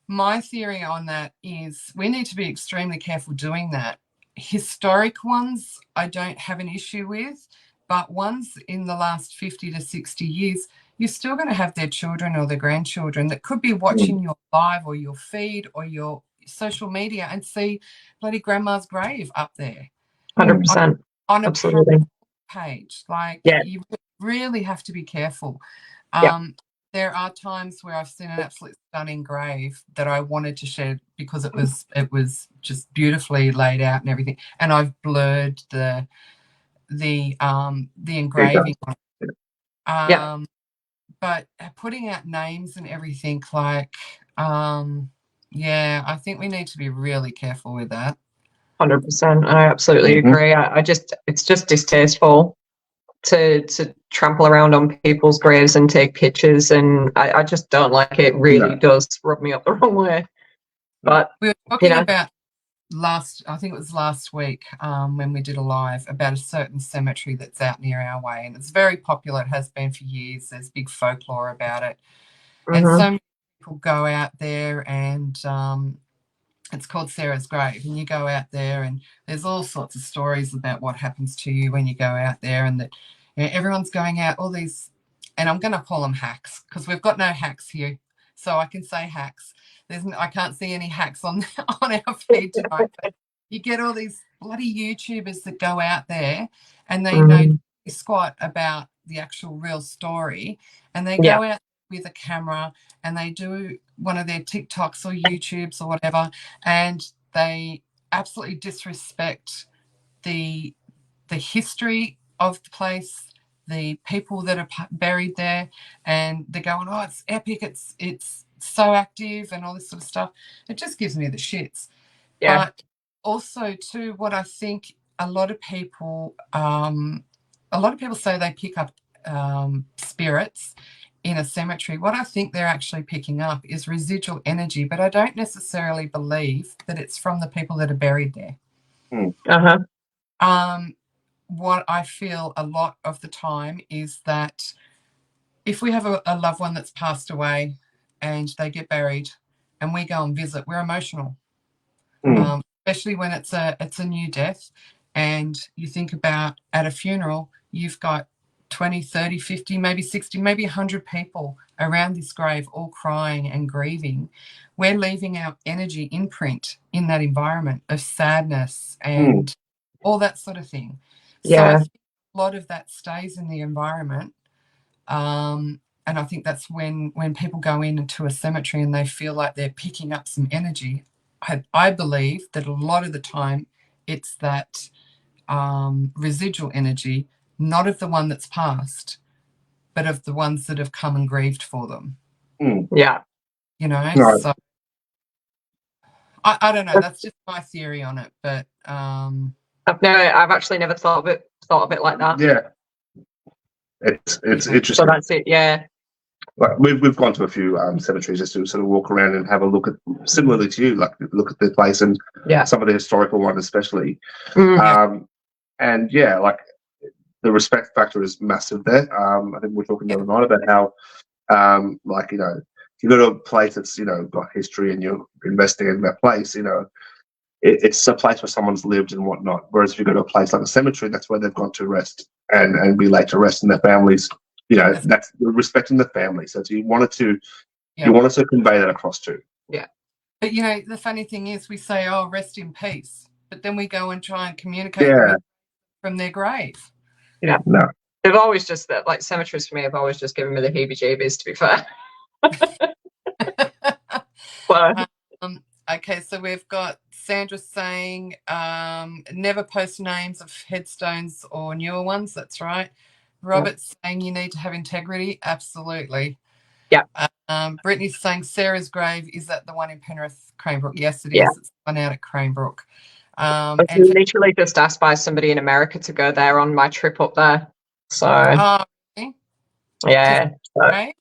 my theory on that is we need to be extremely careful doing that. Historic ones I don't have an issue with, but ones in the last 50 to 60 years, you're still going to have their children or their grandchildren that could be watching your live or your feed or your social media and see bloody grandma's grave up there. 100%. On a absolutely page. Like, you really have to be careful. There are times where I've seen an absolute stunning grave that I wanted to share because it was just beautifully laid out and everything, and I've blurred the engraving on it. But putting out names and everything, like, I think we need to be really careful with that. 100%. I absolutely agree. It's just distasteful to trample around on people's graves and take pictures, and I just don't like it. Really does rub me up the wrong way. But we were talking about I think it was last week when we did a live about a certain cemetery that's out near our way, and it's very popular. It has been for years. There's big folklore about it, and so many people go out there, and it's called Sarah's Grave, and you go out there and there's all sorts of stories about what happens to you when you go out there, and that everyone's going out, all these, and I'm going to call them hacks because we've got no hacks here, so I can say hacks. I can't see any hacks on our feed tonight, but you get all these bloody YouTubers that go out there and they know squat about the actual real story, and they go out with a camera and they do one of their TikToks or YouTubes or whatever, and they absolutely disrespect the history of the place, the people that are buried there, and they're going, oh, it's epic, it's so active and all this sort of stuff. It just gives me the shits. But also, too, what I think a lot of people say they pick up spirits in a cemetery. What I think they're actually picking up is residual energy, but I don't necessarily believe that it's from the people that are buried there. What I feel a lot of the time is that if we have a loved one that's passed away and they get buried and we go and visit, we're emotional. Especially when it's a new death, and you think about at a funeral, you've got 20, 30, 50, maybe 60, maybe 100 people around this grave all crying and grieving. We're leaving our energy imprint in that environment of sadness and all that sort of thing. So I think a lot of that stays in the environment. And I think that's when people go into a cemetery and they feel like they're picking up some energy. I believe that a lot of the time it's that residual energy, not of the one that's passed, but of the ones that have come and grieved for them. Yeah. You know, Right. so I don't know. That's just my theory on it. But I've actually never thought of it like that. Yeah. It's interesting. So that's it, yeah. Like we've gone to a few cemeteries just to sort of walk around and have a look at, similarly to you, like look at the place and some of the historical ones especially. And yeah, like the respect factor is massive there. I think we were talking the other night about how like, you know, if you go to a place that's, you know, got history and you're investing in that place, you know, it's a place where someone's lived and whatnot. Whereas if you go to a place like a cemetery, that's where they've gone to rest and be laid to rest in their families. You know, that's respecting the family. So you wanted to convey that across too. Yeah. But you know, the funny thing is, we say, "Oh, rest in peace," but then we go and try and communicate from their grave. Yeah. No. They've always just that, like cemeteries for me have always just given me the heebie-jeebies, to be fair. Okay, so we've got Sandra saying never post names of headstones or newer ones. That's right. Robert's saying you need to have integrity. Absolutely. Yeah. Brittany's saying Sarah's grave, is that the one in Penrith, Cranebrook? Yes, it is. It's one out at Cranebrook. I was literally just asked by somebody in America to go there on my trip up there. So yeah. So,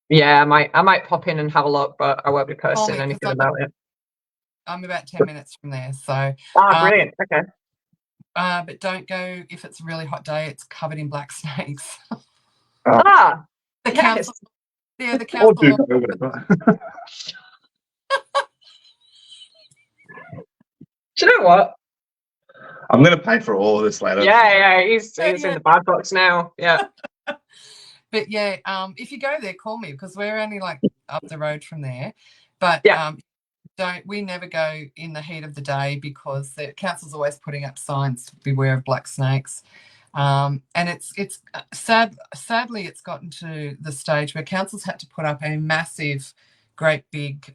yeah, I might pop in and have a look, but I won't be posting anything about it. I'm about 10 minutes from there. So brilliant. Okay. But don't go if it's a really hot day. It's covered in black snakes. The council. Yeah, the council. Do you know what? I'm going to pay for all of this later. Yeah, he's in the bad box now. Yeah. But yeah, if you go there, call me, because we're only like up the road from there. But we never go in the heat of the day, because the council's always putting up signs, beware of black snakes. And it's sadly it's gotten to the stage where councils had to put up a massive, great big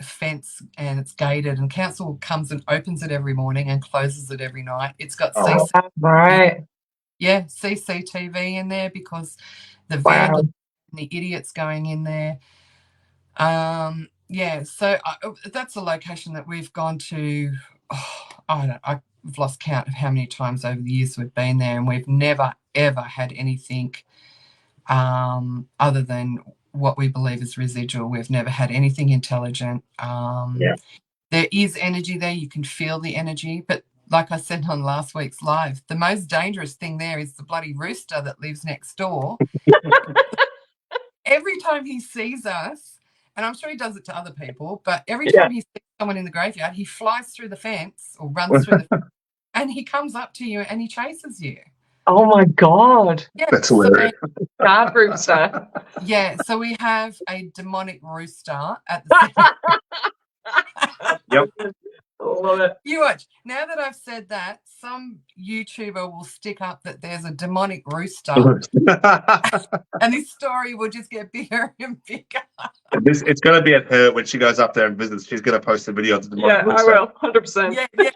fence, and it's gated, and council comes and opens it every morning and closes it every night. It's got CCTV in there, because the vandals and the idiots going in there. So that's a location that we've gone to. I've lost count of how many times over the years we've been there, and we've never ever had anything other than what we believe is residual. We've never had anything intelligent. There is energy there. You can feel the energy, but like I said on last week's live, the most dangerous thing there is the bloody rooster that lives next door. Every time he sees us, and I'm sure he does it to other people, but every time he sees someone in the graveyard, he flies through the fence or runs through the fence, and he comes up to you and he chases you. Oh my God. Yeah, that's hilarious. Guard rooster. Yeah, so we have a demonic rooster at the Yep. Love it. You watch. Now that I've said that, some YouTuber will stick up that there's a demonic rooster, and this story will just get bigger and bigger. It's going to be at her when she goes up there and visits. She's going to post a video of the demonic rooster. I will, 100%. Yeah.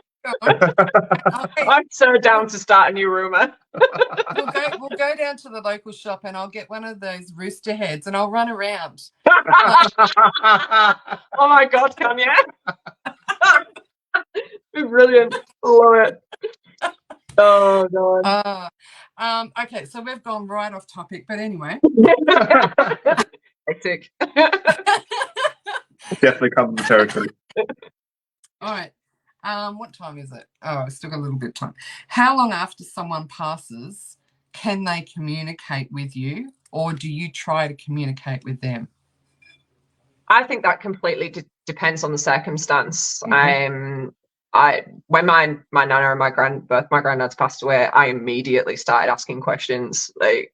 I'm so down to start a new rumour. We'll go down to the local shop, and I'll get one of those rooster heads, and I'll run around. Oh my God, can you? Be Brilliant. Love it. Oh, God. Okay, so we've gone right off topic, but anyway. Hectic. Definitely comes with the territory. All right. What time is it? Oh, I've still got a little bit of time. How long after someone passes can they communicate with you, or do you try to communicate with them? I think that completely depends on the circumstance. Mhm. When my nana and my granddad's passed away, I immediately started asking questions, like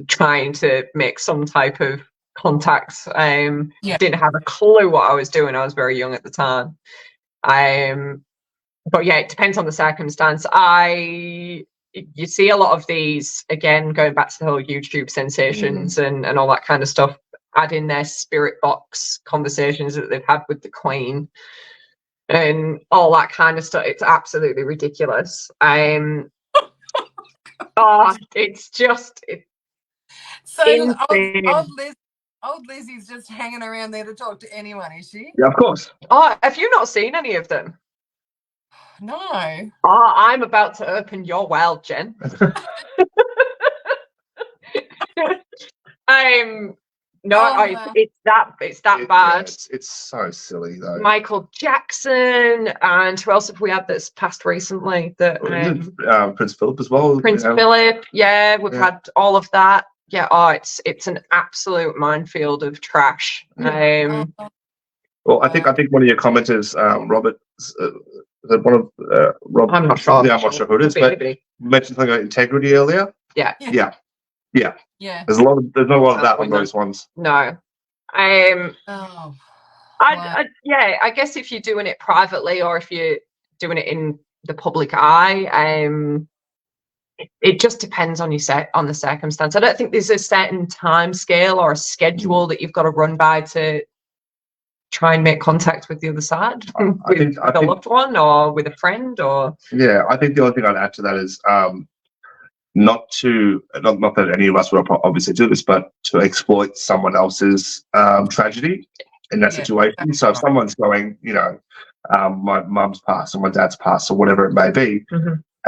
trying to make some type of contact. Yeah. Didn't have a clue what I was doing. I was very young at the time. But yeah, it depends on the circumstance. You see a lot of these, again, going back to the whole YouTube sensations and all that kind of stuff, add in their spirit box conversations that they've had with the Queen and all that kind of stuff. It's absolutely ridiculous. It's just So insane. old Lizzie's just hanging around there to talk to anyone, is she? Yeah, of course. Oh, have you not seen any of them? No. Oh, I'm about to open your world, Jen. No, wow. it's that bad. It's so silly though. Michael Jackson, and who else have we had that's passed recently? That Prince Philip as well. Prince Philip, yeah, we've had all of that. Yeah, it's an absolute minefield of trash. Well, I think one of your commenters, Robert, one of Rob. I'm not sure. Yeah, I'm not sure who it is, but mentioned something about integrity earlier. Yeah. There's not a lot of that on those ones. No. Oh. I guess if you're doing it privately or if you're doing it in the public eye, it just depends on on the circumstance. I don't think there's a certain time scale or a schedule that you've got to run by to try and make contact with the other side, with a loved one or with a friend or. Yeah, I think the only thing I'd add to that is not that any of us would obviously do this, but to exploit someone else's tragedy in that situation. So if someone's going, my mum's passed or my dad's passed or whatever it may be,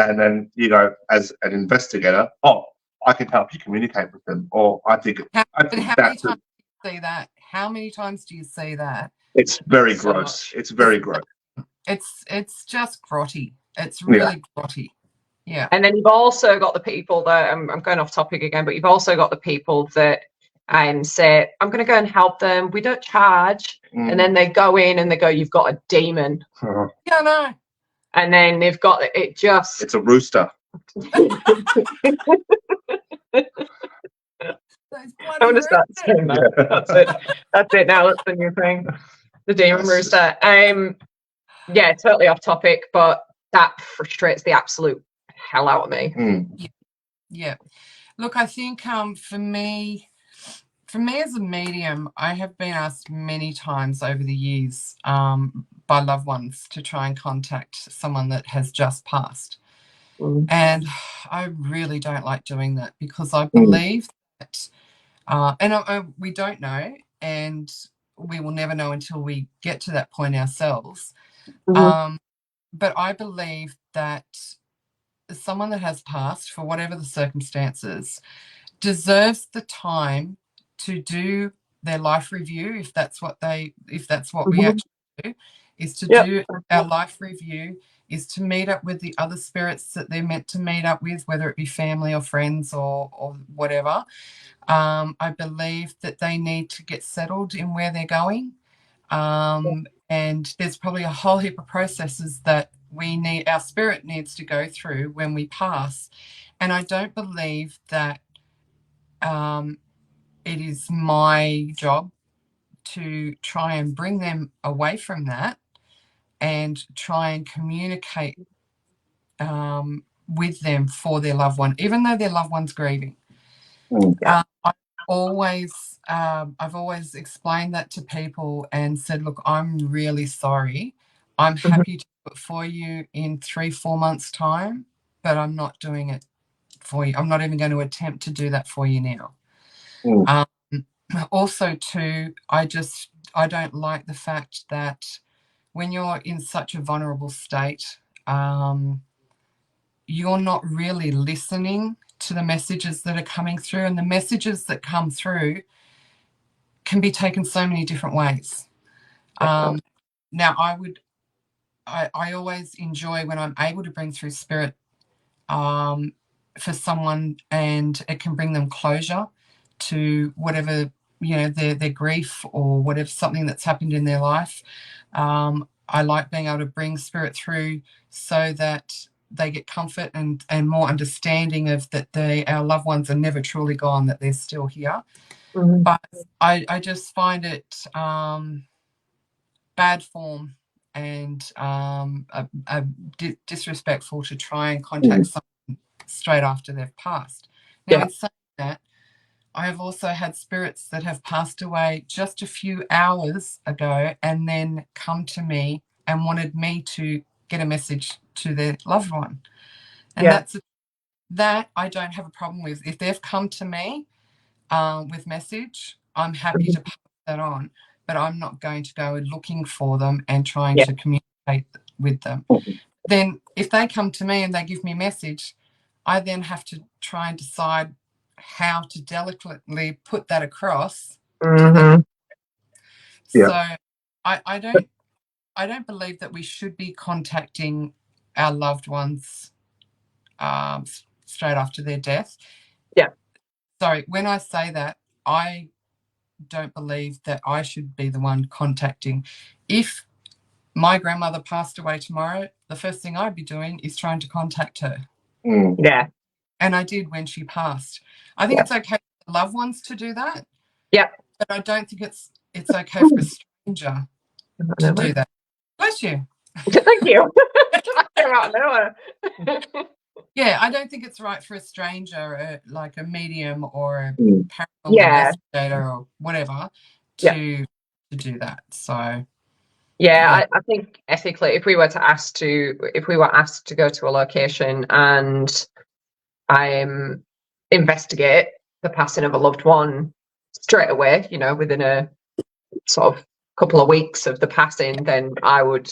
and then as an investigator, I can help you communicate with them, or I think that's many times do you see that? How many times do you see that? It's very gross. It's very gross. It's just grotty. It's really grotty. Yeah. And then you've also got the people that I'm going off topic again, but you've also got the people that say, I'm going to go and help them. We don't charge. And then they go in and they go, you've got a demon. Yeah, no. And then they've got it just. It's a rooster. I'm going to start saying that. That's it now. That's the new thing. The demon rooster. Yeah, totally off topic, but that frustrates the absolute hell out of me. Yeah. Look, I think for me as a medium, I have been asked many times over the years by loved ones to try and contact someone that has just passed. And I really don't like doing that because I believe that, and we don't know, and we will never know until we get to that point ourselves. But I believe that someone that has passed, for whatever the circumstances, deserves the time to do their life review, if that's what we actually do, is to do our life review, is to meet up with the other spirits that they're meant to meet up with, whether it be family or friends or whatever. I believe that they need to get settled in where they're going. And there's probably a whole heap of processes that our spirit needs to go through when we pass. And I don't believe that it is my job to try and bring them away from that and try and communicate with them for their loved one, even though their loved one's grieving. I've always explained that to people and said, look, I'm really sorry. I'm happy to do it for you in 3-4 months' time, but I'm not doing it for you. I'm not even going to attempt to do that for you now. Also, too, I don't like the fact that when you're in such a vulnerable state, you're not really listening to the messages that are coming through, and the messages that come through can be taken so many different ways. Now, I always enjoy when I'm able to bring through spirit for someone, and it can bring them closure to whatever, their grief or whatever, something that's happened in their life. I like being able to bring spirit through so that they get comfort and more understanding of that our loved ones are never truly gone, that they're still here. Mm-hmm. But I just find it bad form and disrespectful to try and contact someone straight after they've passed. Now, in saying that, I have also had spirits that have passed away just a few hours ago and then come to me and wanted me to get a message to their loved one. And that I don't have a problem with. If they've come to me with message, I'm happy to pass that on, but I'm not going to go looking for them and trying to communicate with them. Then if they come to me and they give me a message, I then have to try and decide how to delicately put that across to them. So I don't believe that we should be contacting our loved ones straight after their death. Sorry, when I say that, I don't believe that I should be the one contacting. If my grandmother passed away tomorrow, the first thing I'd be doing is trying to contact her. And I did when she passed. I think it's okay for loved ones to do that. But I don't think it's okay for a stranger to do that. Bless you. Thank you. Out of nowhere. Yeah, I don't think it's right for a stranger, like a medium or a paranormal investigator or whatever, to do that. So I think ethically, if we were asked to go to a location and investigate the passing of a loved one straight away, within a sort of couple of weeks of the passing, then I would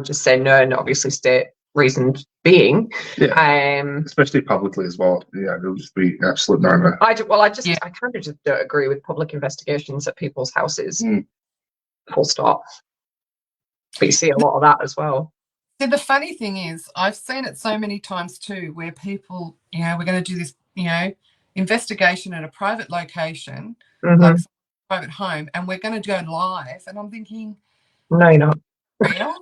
just say no, and obviously state reasons being. Especially publicly as well. It'll just be absolute no-no. I kind of just don't agree with public investigations at people's houses. Full stop. But you see a lot of that as well. So the funny thing is, I've seen it so many times too, where people, we're going to do this, investigation at a private location, like a private home, and we're going to go live. And I'm thinking, no, you're not. Real?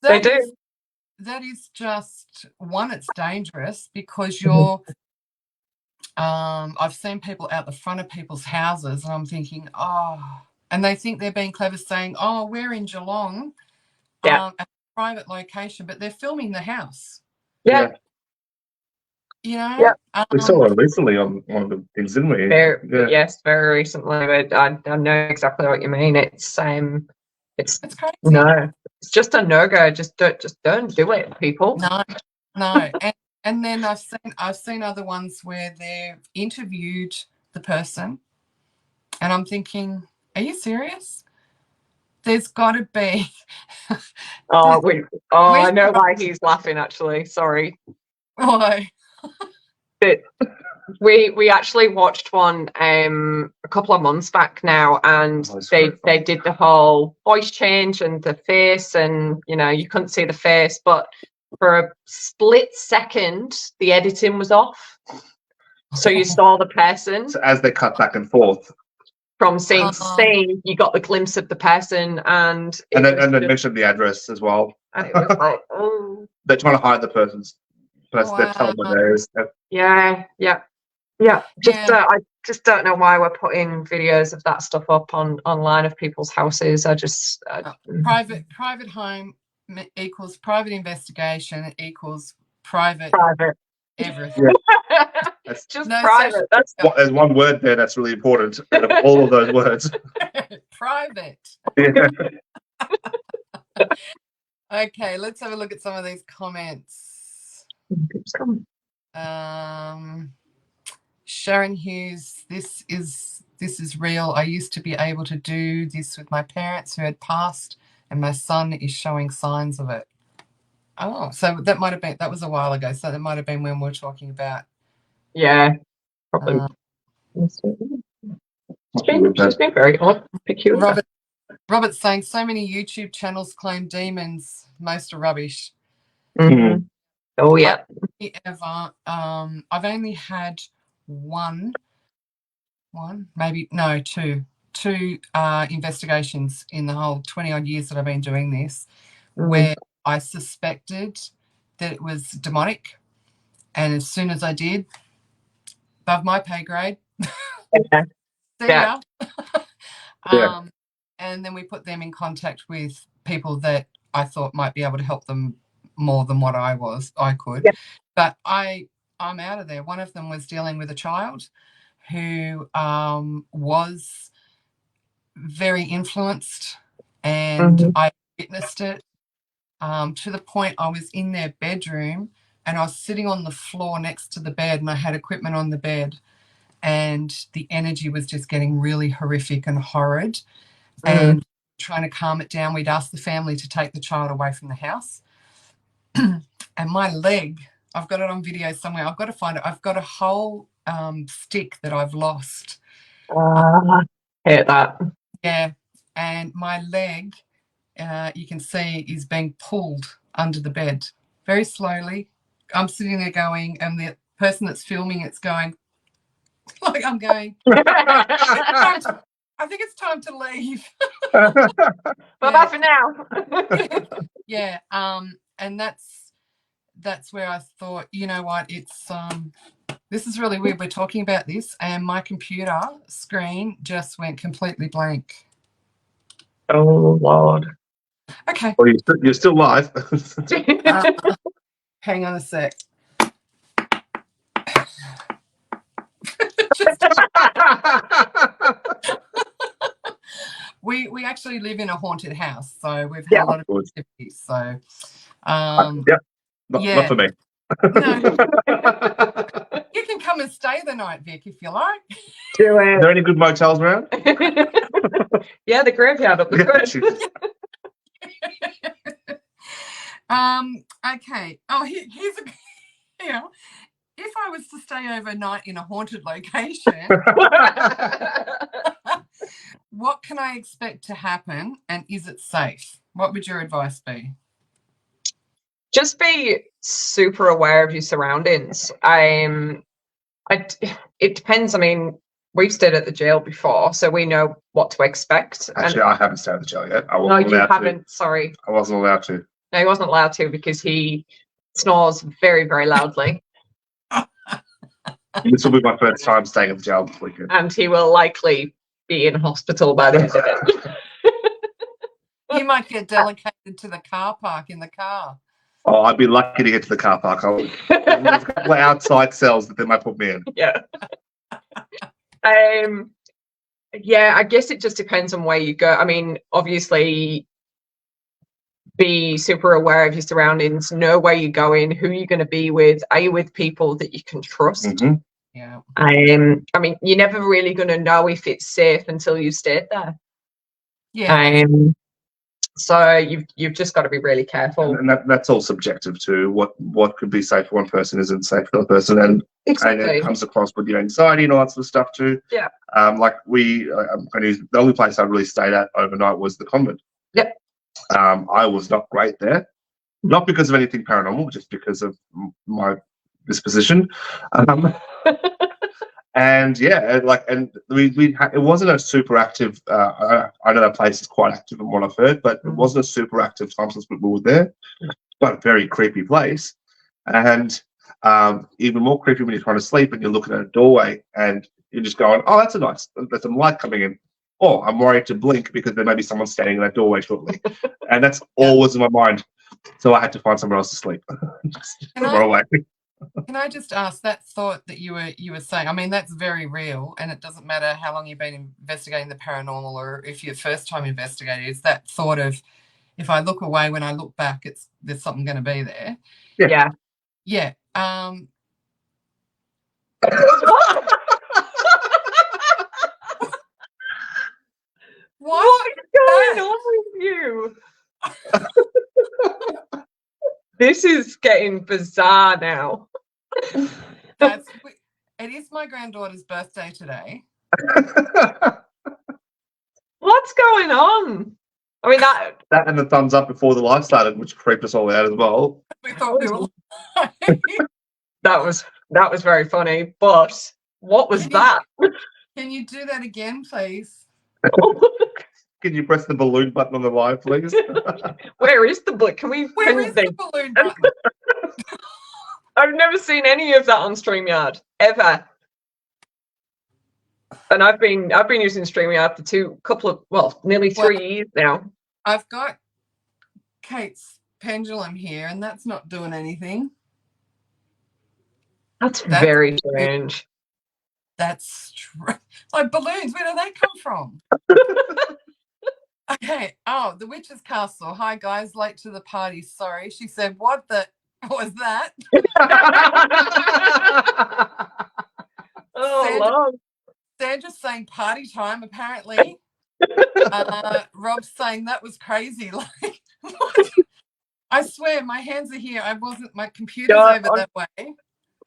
They do. That is just one. It's dangerous because you're. I've seen people out the front of people's houses, and I'm thinking, and they think they're being clever, saying, "We're in Geelong, at a private location," but they're filming the house. We saw it recently on one of the things, didn't we? Yes, very recently. But I know exactly what you mean. It's crazy. No, it's just a no-go. Just don't do it, people. No. And then I've seen other ones where they've interviewed the person, and I'm thinking, are you serious? There's got to be. I know why he's laughing. Actually, sorry. Why? We actually watched one a couple of months back now, and they did the whole voice change and the face, and you couldn't see the face, but for a split second the editing was off, so you saw the person. So as they cut back and forth from scene to scene, you got the glimpse of the person, and then mentioned the address as well. And it was like, they're trying to hide the person's. They're telling them there is. I just don't know why we're putting videos of that stuff up online of people's houses. Private home equals private investigation equals private everything. It's just private. There's one word there that's really important out of all of those words. Private. Okay, let's have a look at some of these comments. Sharon Hughes, this is real. I used to be able to do this with my parents who had passed and my son is showing signs of it. Oh, so that was a while ago. So that might have been when we were talking about. Yeah, probably. She's been very odd, peculiar. Robert's saying so many YouTube channels claim demons. Most are rubbish. Mm-hmm. Oh yeah. I've only had two investigations in the whole 20 odd years that I've been doing this, where I suspected that it was demonic, and as soon as I did, above my pay grade, see ya. And then we put them in contact with people that I thought might be able to help them more than what I could. Yeah. But I'm out of there. One of them was dealing with a child who was very influenced, and I witnessed it to the point I was in their bedroom and I was sitting on the floor next to the bed, and I had equipment on the bed, and the energy was just getting really horrific and horrid. And trying to calm it down, we'd asked the family to take the child away from the house. And my leg, I've got it on video somewhere, I've got to find it. I've got a whole stick that I've lost. Hate that. Yeah, and my leg, you can see, is being pulled under the bed very slowly. I'm sitting there going, and the person that's filming it's going, like I'm going, I think it's time to leave. Bye for now. Yeah, and that's where I thought, you know what, it's this is really weird. We're talking about this, and my computer screen just went completely blank. Oh Lord. Okay. Well, you're still live. Hang on a sec. We actually live in a haunted house, so we've had a lot of activities. So, not for me. No, you can come and stay the night, Vic, if you like. Do it. Are there any good motels around? Yeah, the graveyard up the Okay. Oh, here's a. If I was to stay overnight in a haunted location, what can I expect to happen, and is it safe? What would your advice be? Just be super aware of your surroundings. It depends. I mean, we've stayed at the jail before, so we know what to expect. Actually, I haven't stayed at the jail yet. No, you haven't. Sorry. I wasn't allowed to. No, he wasn't allowed to because he snores very, very loudly. This will be my first time staying at the jail this weekend. And he will likely be in hospital by the end of it. You might get delegated to the car park in the car. Oh, I'd be lucky to get to the car park. There's a couple of outside cells that they might put me in. Yeah. Yeah, I guess it just depends on where you go. I mean, obviously, be super aware of your surroundings, know where you're going, who you're going to be with. Are you with people that you can trust? Mm-hmm. Yeah. I mean, you're never really going to know if it's safe until you stayed there. Yeah. So you've just got to be really careful. And that's all subjective to what could be safe for one person isn't safe for the person, and it comes across with your anxiety and all that sort of stuff too. Yeah. Like the only place I really stayed at overnight was the convent. Yep. I was not great there, not because of anything paranormal, just because of my disposition. And yeah, it wasn't a super active. I know that place is quite active from what I've heard, but it wasn't a super active time since we were there. But a very creepy place, and even more creepy when you're trying to sleep and you're looking at a doorway and you're just going, "Oh, there's some light coming in." Oh, I'm worried to blink because there may be someone standing in that doorway shortly, and that's always in my mind. So I had to find somewhere else to sleep. Can I just ask, that thought that you were saying, I mean, that's very real, and it doesn't matter how long you've been investigating the paranormal or if you're first time investigating, is that thought of, if I look away, when I look back, there's something going to be there. Yeah. Yeah. What is going on with you? This is getting bizarre now. It is my granddaughter's birthday today. What's going on? I mean, that and the thumbs up before the live started, which creeped us all out as well. We thought we were that was very funny. But what was that? Can you do that again, please? Can you press the balloon button on the live, please? Where is the balloon? Where is the balloon button? I've never seen any of that on StreamYard ever. And I've been using StreamYard for nearly 3 years now. I've got Kate's pendulum here, and that's not doing anything. That's very strange. That's like balloons. Where do they come from? Okay. Oh, the witch's castle. Hi guys, late to the party. Sorry. She said, "What was that?" Sandra's saying party time. Apparently, Rob's saying that was crazy. Like, what? I swear, my hands are here. My computer's over that way.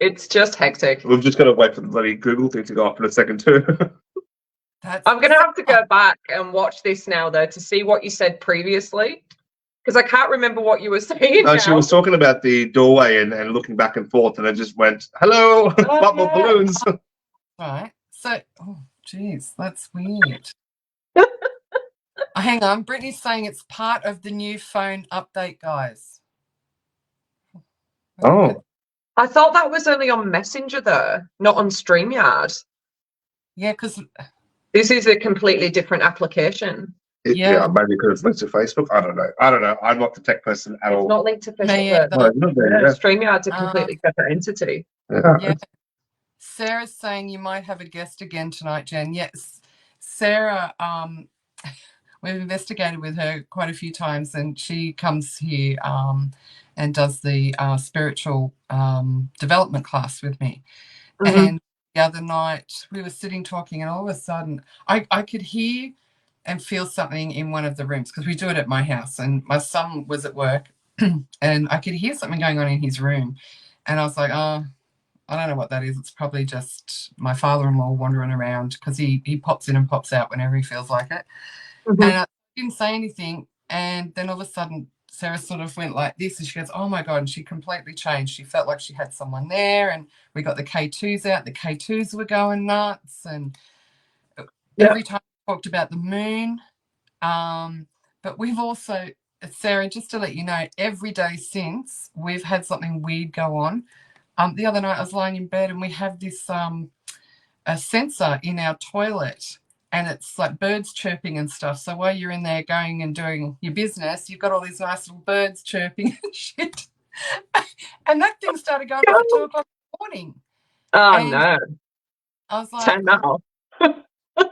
It's just hectic. We've just got to wait for the bloody Google thing to go off in a second too. I'm going to have to go back and watch this now, though, to see what you said previously, because I can't remember what you were saying. No, she was talking about the doorway and looking back and forth, and it just went, "Hello, bubble balloons." Right. So, oh, geez, that's weird. Hang on. Brittany's saying it's part of the new phone update, guys. Oh. I thought that was only on Messenger, though, not on StreamYard. Yeah, because this is a completely different application. Yeah, maybe because it's linked to Facebook. I don't know. I'm not the tech person at all. It's not linked to Facebook. StreamYard's a completely separate entity. Yeah. Sarah's saying you might have a guest again tonight, Jen. Yes, Sarah. We've investigated with her quite a few times, and she comes here and does the spiritual development class with me. Mm-hmm. And the other night we were sitting talking, and all of a sudden I could hear and feel something in one of the rooms, because we do it at my house, and my son was at work and I could hear something going on in his room, and I was like, oh, I don't know what that is. It's probably just my father-in-law wandering around, because he pops in and pops out whenever he feels like it. Mm-hmm. And I didn't say anything, and then all of a sudden Sarah sort of went like this, and she goes, oh my God, and she completely changed. She felt like she had someone there, and we got the K2s out. The K2s were going nuts, and every time we talked about the moon. But we've also, Sarah, just to let you know, every day since, we've had something weird go on. The other night I was lying in bed, and we have this a sensor in our toilet, and it's like birds chirping and stuff. So while you're in there going and doing your business, you've got all these nice little birds chirping and shit. And that thing started going off at 2 o'clock in the morning. Oh, and no. I was like, turn that off.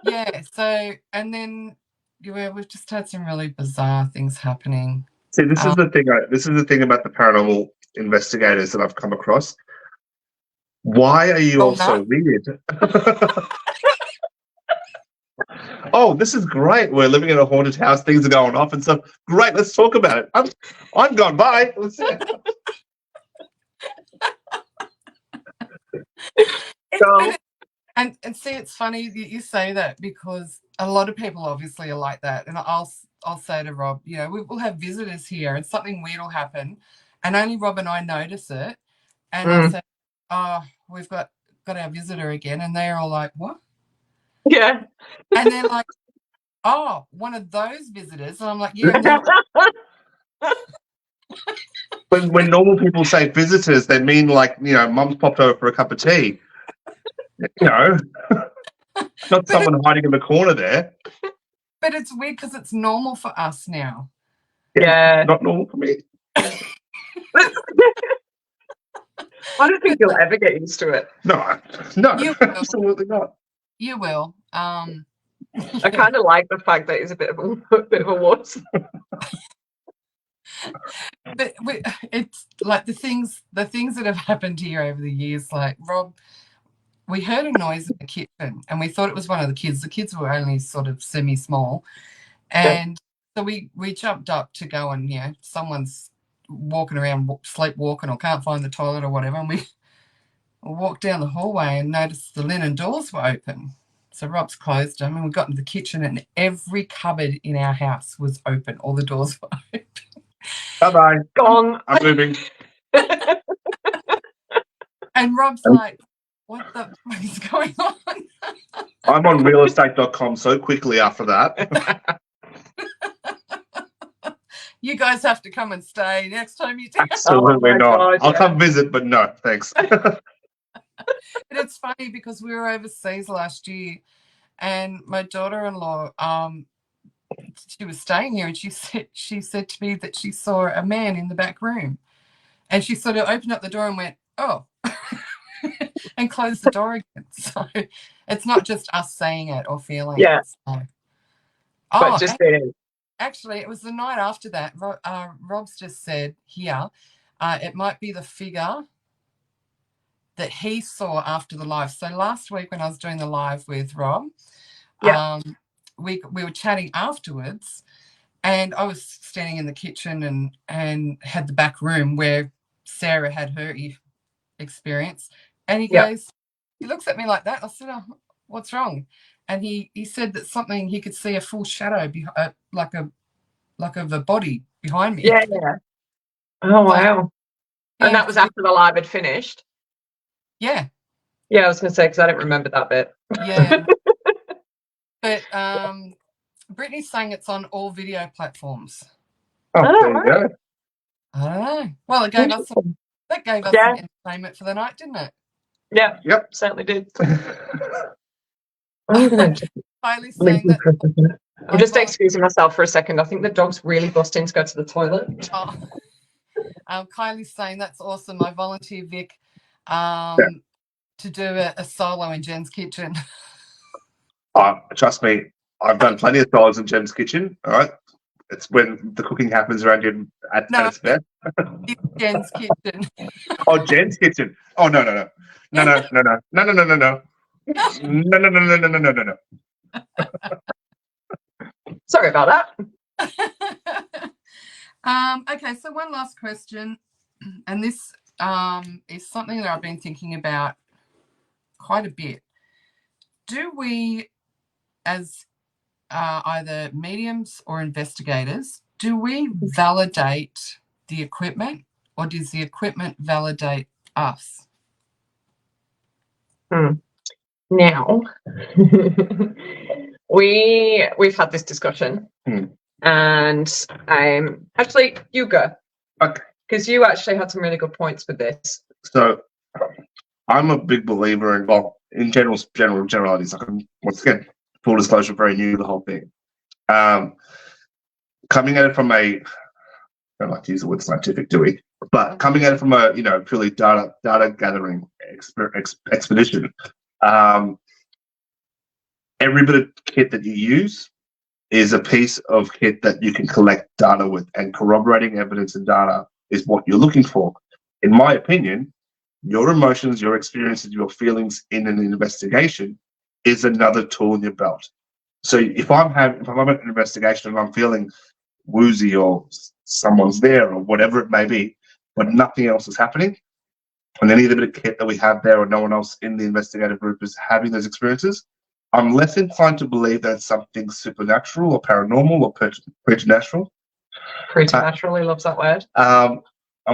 Yeah. So, and then we've just had some really bizarre things happening. See, this is the thing. This is the thing about the paranormal investigators that I've come across. Why are you all so weird? Oh, this is great. We're living in a haunted house. Things are going off and stuff. Great. Let's talk about it. I'm gone. Bye. And see, it's funny that you say that, because a lot of people obviously are like that. And I'll say to Rob, we'll have visitors here, and something weird will happen, and only Rob and I notice it. And I'll say, oh, we've got our visitor again, and they're all like, what? Yeah. And they're like, oh, one of those visitors. And I'm like, yeah. When normal people say visitors, they mean like, mum's popped over for a cup of tea. Not someone hiding in the corner there. But it's weird because it's normal for us now. Yeah. Not normal for me. I don't think you'll ever get used to it. No, absolutely not. You will. I kind of like the fact that he's a bit of a wuss. But it's like the things that have happened here over the years. Like, Rob, we heard a noise in the kitchen, and we thought it was one of the kids. The kids were only sort of semi-small, and So we jumped up to go and, someone's walking around sleepwalking or can't find the toilet or whatever, and we walked down the hallway and noticed the linen doors were open. So Rob's closed them, and we got into the kitchen, and every cupboard in our house was open. All the doors were open. Bye-bye. Gone. I'm moving. And Rob's like, what the fuck is going on? I'm on realestate.com so quickly after that. You guys have to come and stay next time you do. Absolutely Oh my not. God, I'll yeah. come visit, but no, thanks. But it's funny because we were overseas last year, and my daughter-in-law, she was staying here, and she said to me that she saw a man in the back room, and she sort of opened up the door and went, "Oh," and closed the door again. So it's not just us saying it or feeling Yeah. it. So. But just being. Actually, it was the night after that. Rob's just said here, it might be the figure that he saw after the live. So last week when I was doing the live with Rob, we were chatting afterwards, and I was standing in the kitchen and had the back room where Sarah had her experience, and he goes, he looks at me like that. I said, "Oh, what's wrong?" And he said that something, he could see a full shadow like of a body behind me. Yeah. Oh wow! And that was after the live had finished. Yeah. Yeah, I was going to say, because I don't remember that bit. Yeah. But Brittany's saying it's on all video platforms. Oh, there you go. I don't know. Well, it gave us some entertainment for the night, didn't it? Yeah. Yep. Certainly did. Kylie's saying that. I'm just excusing myself for a second. I think the dog's really busting to go to the toilet. Oh. Kylie's saying that's awesome. I volunteer Vic to do a solo in Jen's kitchen. Trust me, I've done plenty of solos in Jen's kitchen. All right, it's when the cooking happens around you at its best. It's Jen's kitchen. Oh, Jen's kitchen. Oh no. Sorry about that. Okay, so one last question, and this is something that I've been thinking about quite a bit. Do we, as either mediums or investigators, do we validate the equipment, or does the equipment validate us? Now, we've had this discussion, and actually, you go. Okay. Because you actually had some really good points with this. So, I'm a big believer in generalities. Once again, full disclosure, very new to the whole thing. Coming at it from I don't like to use the word scientific, do we? But coming at it from a purely data gathering expedition, every bit of kit that you use is a piece of kit that you can collect data with, and corroborating evidence and data is what you're looking for. In my opinion, your emotions, your experiences, your feelings in an investigation is another tool in your belt. So if I'm at an investigation and I'm feeling woozy, or someone's there, or whatever it may be, but nothing else is happening, and any other bit of kit that we have there or no one else in the investigative group is having those experiences, I'm less inclined to believe that it's something supernatural or paranormal or preternatural. Preternatural, he loves that word. I'm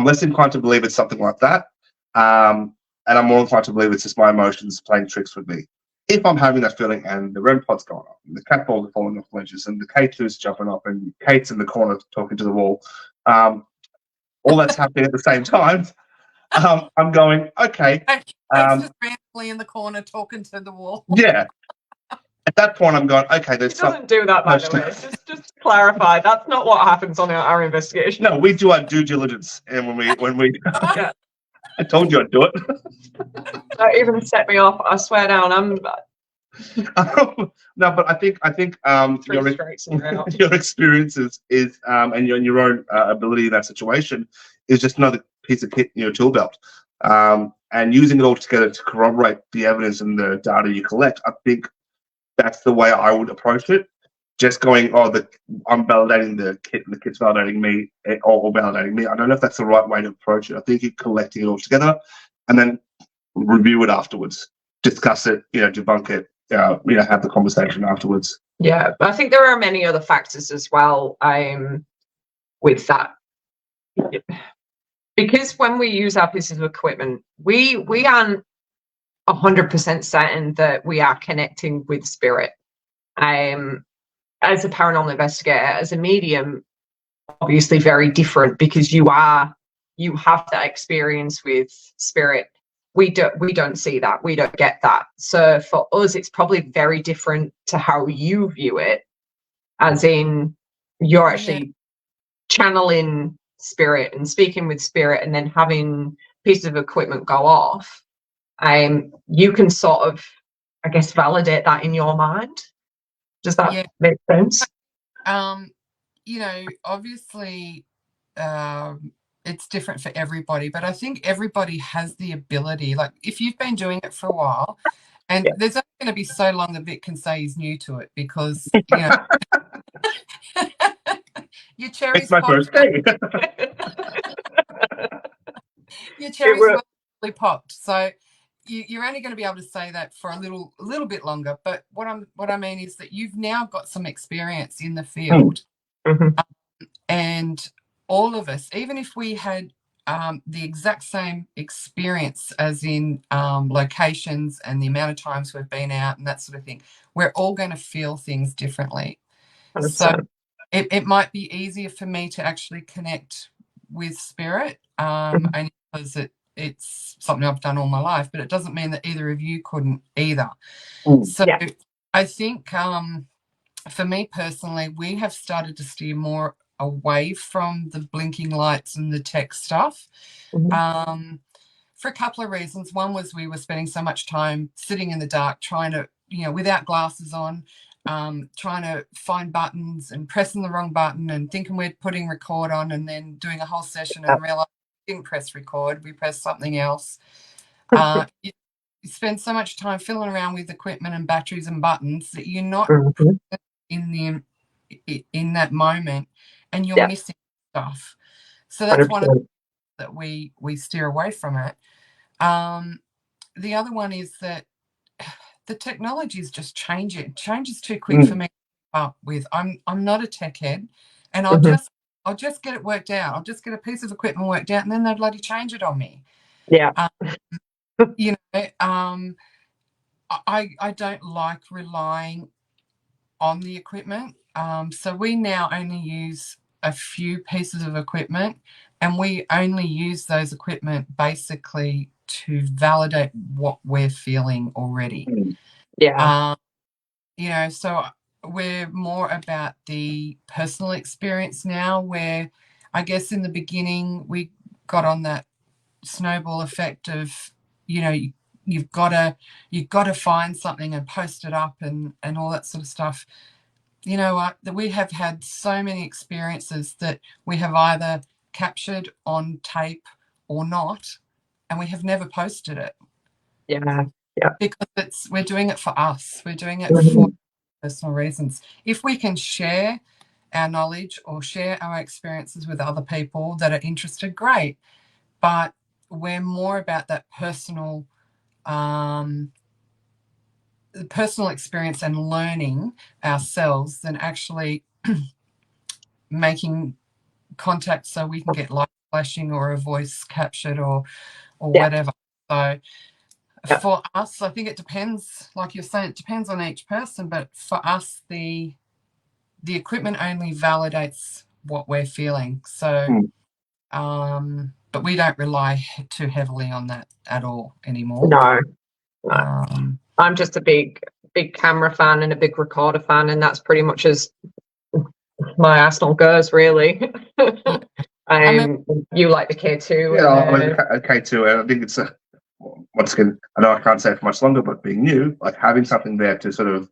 less inclined to believe it's something like that. And I'm more inclined to believe it's just my emotions playing tricks with me. If I'm having that feeling and the REM pod's going off, and the cat balls are falling off ledges, and the K2's jumping up, and Kate's in the corner talking to the wall, all that's happening at the same time, I'm going, okay. Kate's just randomly in the corner talking to the wall. Yeah. At that point, I'm going, okay, He doesn't do that, by the way. Just to clarify, that's not what happens on our investigation. No, we do our due diligence, and when we Yeah. I told you I'd do it. Don't even set me off. I swear down. No, but I think your experiences is and your own ability in that situation is just another piece of kit in your tool belt. And using it all together to corroborate the evidence and the data you collect, I think that's the way I would approach it. just going, I'm validating the kit and the kit's validating me, or validating me. I don't know if that's the right way to approach it. I think you're collecting it all together and then review it afterwards, discuss it, debunk it, have the conversation afterwards. Yeah, I think there are many other factors as well with that. Because when we use our pieces of equipment, we aren't 100% certain that we are connecting with spirit. As a paranormal investigator, as a medium, obviously very different, because you have that experience with spirit. We don't see that. We don't get that. So for us, it's probably very different to how you view it, as in you're actually channeling spirit and speaking with spirit and then having pieces of equipment go off. You can sort of, I guess, validate that in your mind. Does that make sense? Obviously, it's different for everybody, but I think everybody has the ability. Like, if you've been doing it for a while, and there's only going to be so long that Vic can say he's new to it, because your cherry's it's my first day. Your cherry's really popped, so you're only going to be able to say that for a little bit longer. But what I mean is that you've now got some experience in the field, and all of us, even if we had the exact same experience, as in locations and the amount of times we've been out and that sort of thing, we're all going to feel things differently. 100%. So it might be easier for me to actually connect with spirit, only because it's something I've done all my life, but it doesn't mean that either of you couldn't either. So I think for me personally, we have started to steer more away from the blinking lights and the tech stuff, for a couple of reasons. One was we were spending so much time sitting in the dark trying to, without glasses on, trying to find buttons and pressing the wrong button and thinking we're putting record on, and then doing a whole session and realize we didn't press record, we pressed something else. You spend so much time fiddling around with equipment and batteries and buttons that you're not in that moment, and you're missing stuff. So that's 100%. One of the that we steer away from it. The other one is that the technology is just changing. It changes too quick for me to keep up with. I'm not a tech head, and I'll just get it worked out. I'll just get a piece of equipment worked out, and then they'll bloody change it on me. I don't like relying on the equipment. So we now only use a few pieces of equipment, and we only use those equipment basically to validate what we're feeling already. So we're more about the personal experience now, where I guess in the beginning we got on that snowball effect of, you've got to find something and post it up and all that sort of stuff. You know what? That we have had so many experiences that we have either captured on tape or not, and we have never posted it. Because we're doing it for us. We're doing it for personal reasons. If we can share our knowledge or share our experiences with other people that are interested, great. But we're more about that personal experience and learning ourselves than actually making contact so we can get light flashing or a voice captured or whatever. So for us, I think it depends, like you're saying, it depends on each person, but for us, the equipment only validates what we're feeling. So but we don't rely too heavily on that at all anymore. No. I'm just a big camera fan and a big recorder fan, and that's pretty much as my arsenal goes, really. You like the K2? K2. I think it's once again, I know I can't say it for much longer, but being new, like having something there to sort of,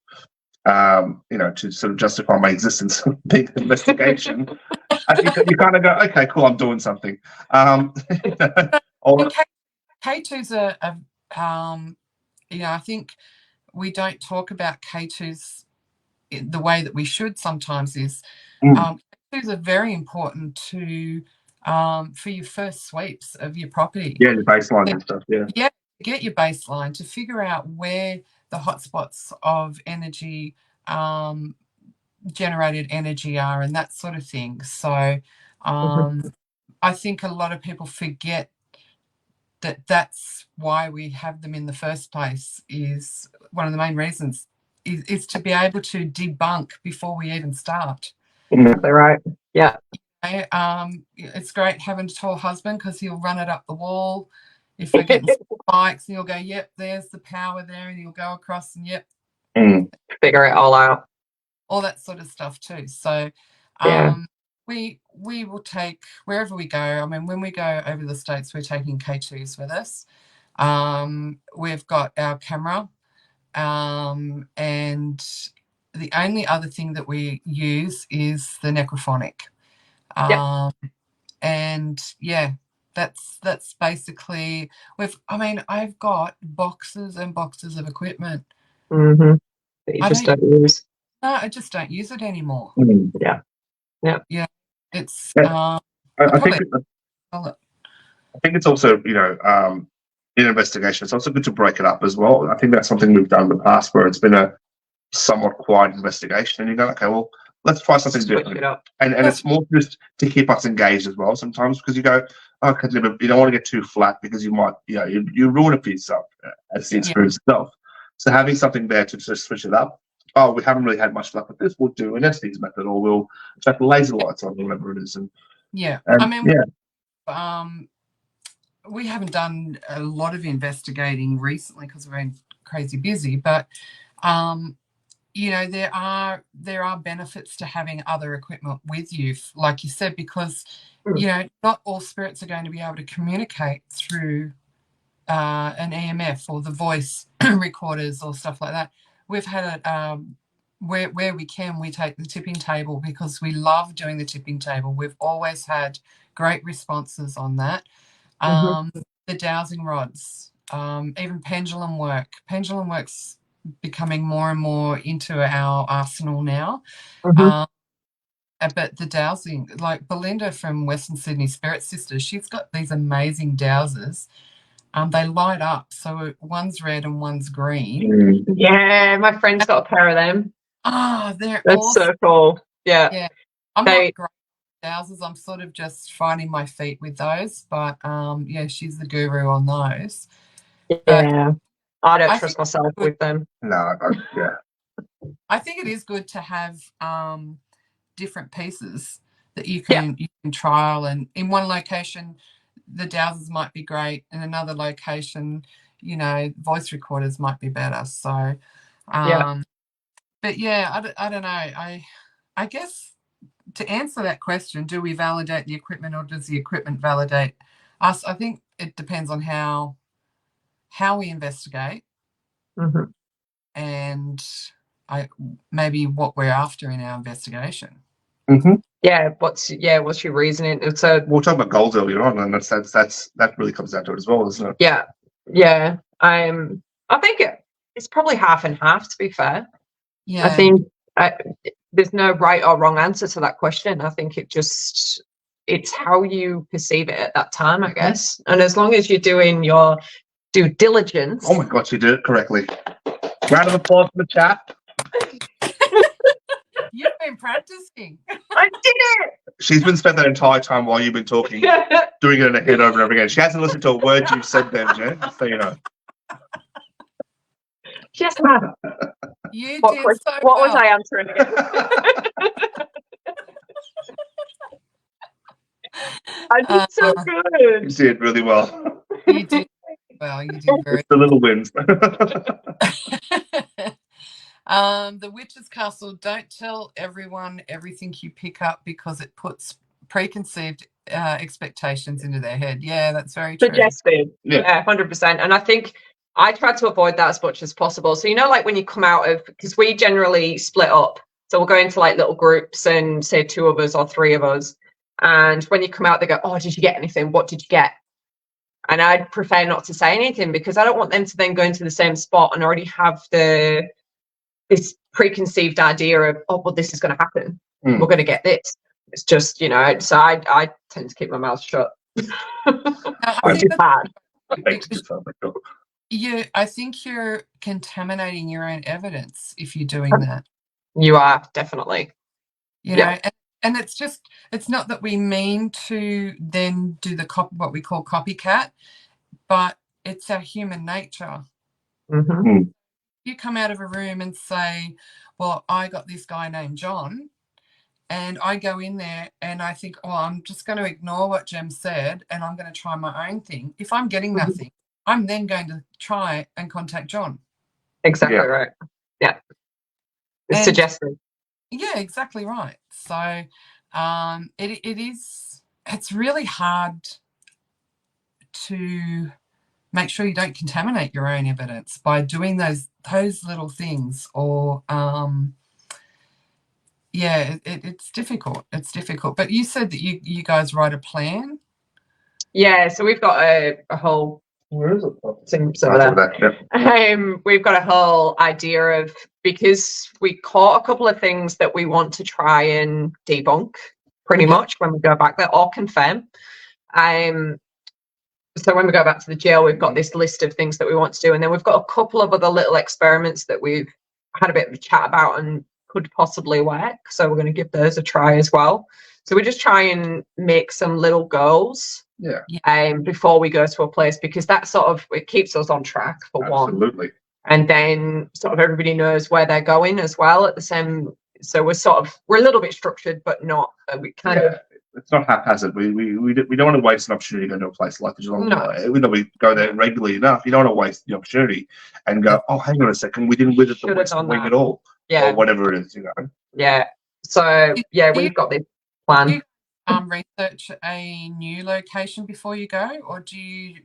to sort of justify my existence, big investigation. You kind of go, okay, cool, I'm doing something. K2's I think we don't talk about K2's the way that we should sometimes is tattoos are very important to for your first sweeps of your property. Yeah, the baseline and stuff. Yeah. Yeah, get your baseline to figure out where the hotspots of energy, generated energy are, and that sort of thing. So I think a lot of people forget that that's why we have them in the first place. Is one of the main reasons is to be able to debunk before we even start. Exactly right. Yeah. Okay? It's great having a tall husband because he'll run it up the wall. If we're getting spikes, he'll go, yep, there's the power there, and he'll go across and yep, figure it all out. All that sort of stuff too. So we will take wherever we go. I mean, when we go over the States, we're taking K2s with us. We've got our camera, and the only other thing that we use is the necrophonic. And yeah, that's basically I've got boxes and boxes of equipment. That you just don't use. No, I just don't use it anymore. Yeah. It's I think it's also, in investigation, it's also good to break it up as well. I think that's something we've done in the past where it's been a somewhat quiet investigation, and you go, okay, well, let's try something different. And it's more just to keep us engaged as well sometimes, because you go, okay, you don't want to get too flat because you might, you ruin it for yourself as the experience itself. So having something there to just switch it up. Oh, we haven't really had much luck with this. We'll do an Estes method, or we'll chuck laser lights on, whatever it is. And we haven't done a lot of investigating recently because we've been crazy busy. But there are benefits to having other equipment with you, like you said, because not all spirits are going to be able to communicate through an EMF or the voice recorders or stuff like that. We've had it where we can, we take the tipping table because we love doing the tipping table. We've always had great responses on that. The dowsing rods, even pendulum work. Pendulum work's becoming more and more into our arsenal now. But the dowsing, like Belinda from Western Sydney Spirit Sisters, she's got these amazing dowsers. They light up, so one's red and one's green. Yeah, my friend's got a pair of them. That's awesome. So cool. Yeah. I'm not great with dowsers. I'm sort of just finding my feet with those, but she's the guru on those. Yeah, I don't trust myself with them. No, I think it is good to have different pieces that you can trial, and in one location the dowsers might be great, in another location voice recorders might be better. So but yeah, I don't know. I guess to answer that question, do we validate the equipment or does the equipment validate us? I think it depends on how we investigate and maybe what we're after in our investigation. Yeah, what's your reasoning? So we'll talk about goals earlier on, and that really comes down to it as well, isn't it? Yeah. I think it's probably half and half, to be fair. Yeah. I think there's no right or wrong answer to that question. I think it's how you perceive it at that time, I guess. And as long as you're doing your due diligence. Oh my God, you did it correctly. Round of applause for the chat. You've been practicing. I did it. She's been spent that entire time while you've been talking, doing it in her head over and over again. She hasn't listened to a word you've said there, Jen, so you know. Yes, ma'am. You what did was, so what well. was I answering again? I did so good. You did really well. You did well. You did very It's the little wins. The Witch's Castle, don't tell everyone everything you pick up because it puts preconceived expectations into their head. Yeah, that's very true. Suggested. Yeah, 100%. And I think I try to avoid that as much as possible. So, like when you come out of, because we generally split up. So we'll go into like little groups and say 2 of us or 3 of us. And when you come out, they go, oh, did you get anything? What did you get? And I'd prefer not to say anything because I don't want them to then go into the same spot and already have the this preconceived idea of, oh, well, this is going to happen. Mm. We're going to get this. It's just, you know, so I tend to keep my mouth shut. I Which think is hard. I think you're contaminating your own evidence if you're doing that. You are, definitely. You know, and it's not that we mean to then do what we call copycat, but it's our human nature. Mm-hmm. You come out of a room and say, well, I got this guy named John, and I go in there and I think, oh, I'm just going to ignore what Jem said and I'm going to try my own thing. If I'm getting nothing, I'm then going to try and contact John. Exactly right. Yeah. It's suggestive. Yeah, exactly right. So it's really hard to make sure you don't contaminate your own evidence by doing those little things, or it's difficult. It's difficult. But you said that you guys write a plan. Yeah, so we've got a whole we've got a whole idea of, because we caught a couple of things that we want to try and debunk pretty much when we go back there, or confirm. So when we go back to the jail, we've got this list of things that we want to do, and then we've got a couple of other little experiments that we've had a bit of a chat about and could possibly work. So we're going to give those a try as well. So we just try and make some little goals before we go to a place, because that sort of, it keeps us on track for Absolutely. one. And then sort of everybody knows where they're going as well at the same. So we're a little bit structured, but not. We kind of. It's not haphazard. We don't want to waste an opportunity to go to a place like the Geelong. No. Even though we go there regularly enough, you don't want to waste the opportunity and go, oh, hang on a second, we didn't visit the West Wing at all, or whatever it is, you know. Yeah. So we've got this plan. Do you research a new location before you go, or do you